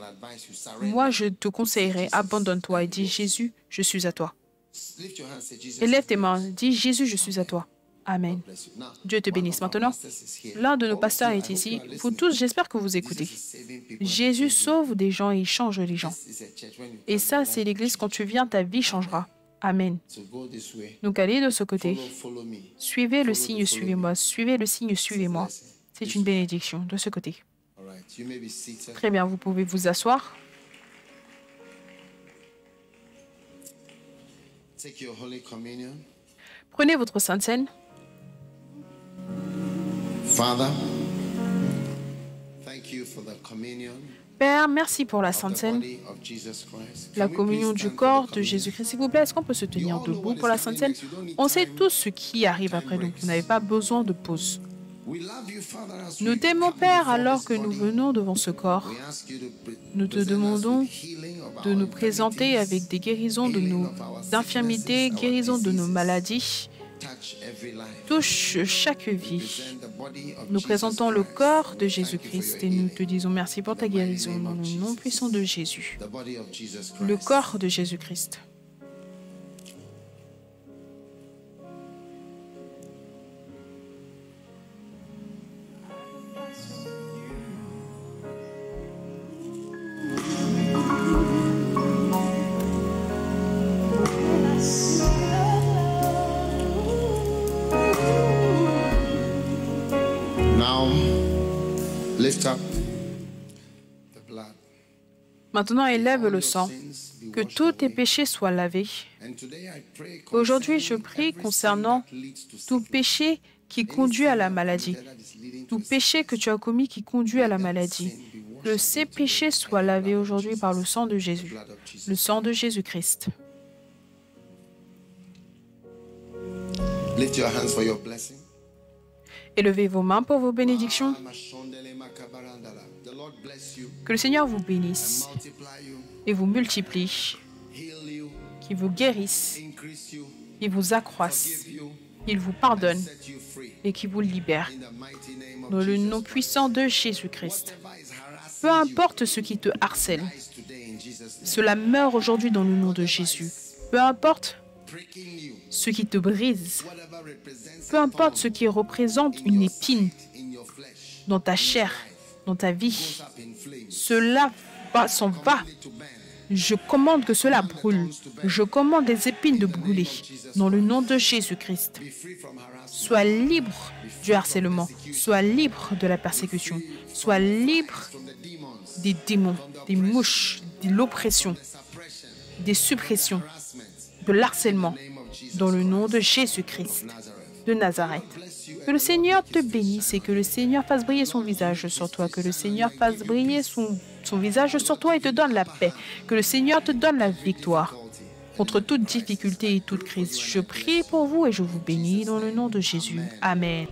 moi, je te conseillerais, abandonne-toi et dis, Jésus, je suis à toi. Et lève tes mains, dis, Jésus, je suis à toi. Amen. Dieu te bénisse. Maintenant, l'un de nos pasteurs est ici. Vous tous, j'espère que vous écoutez. Jésus sauve des gens et il change les gens. Et ça, c'est l'église. Quand tu viens, ta vie changera. Amen. Donc, allez de ce côté. Suivez le signe, suivez-moi. Suivez le signe, suivez-moi. C'est une bénédiction de ce côté. Très bien, vous pouvez vous asseoir. Prenez votre Sainte Seine. Père, merci pour la Sainte Seine, la communion du corps de Jésus-Christ. S'il vous plaît, est-ce qu'on peut se tenir debout pour la Sainte Seine? On sait tous ce qui arrive après, donc vous n'avez pas besoin de pause. Nous t'aimons, Père, alors que nous venons devant ce corps. Nous te demandons de nous présenter avec des guérisons de nos infirmités, guérisons de nos maladies. Touche chaque vie. Nous présentons le corps de Jésus-Christ et nous te disons merci pour ta guérison dans le nom puissant de Jésus. Le corps de Jésus-Christ. Maintenant, élève le sang, que tous tes péchés soient lavés. Aujourd'hui, je prie concernant tout péché qui conduit à la maladie, tout péché que tu as commis qui conduit à la maladie. Que ces péchés soient lavés aujourd'hui par le sang de Jésus, le sang de Jésus-Christ. Élevez vos mains pour vos bénédictions. Que le Seigneur vous bénisse et vous multiplie, qu'il vous guérisse, qu'il vous accroisse, qu'il vous pardonne et qu'il vous libère. Dans le nom puissant de Jésus-Christ. Peu importe ce qui te harcèle, cela meurt aujourd'hui dans le nom de Jésus. Peu importe ce qui te brise, peu importe ce qui représente une épine dans ta chair, dans ta vie, cela s'en va. Je commande que cela brûle. Je commande les épines de brûler dans le nom de Jésus-Christ. Sois libre du harcèlement, sois libre de la persécution, sois libre des démons, des mouches, de l'oppression, des suppressions, de l'harcèlement, dans le nom de Jésus-Christ de Nazareth. Que le Seigneur te bénisse et que le Seigneur fasse briller son visage sur toi, que le Seigneur fasse briller son visage sur toi et te donne la paix, que le Seigneur te donne la victoire contre toute difficulté et toute crise. Je prie pour vous et je vous bénis dans le nom de Jésus. Amen.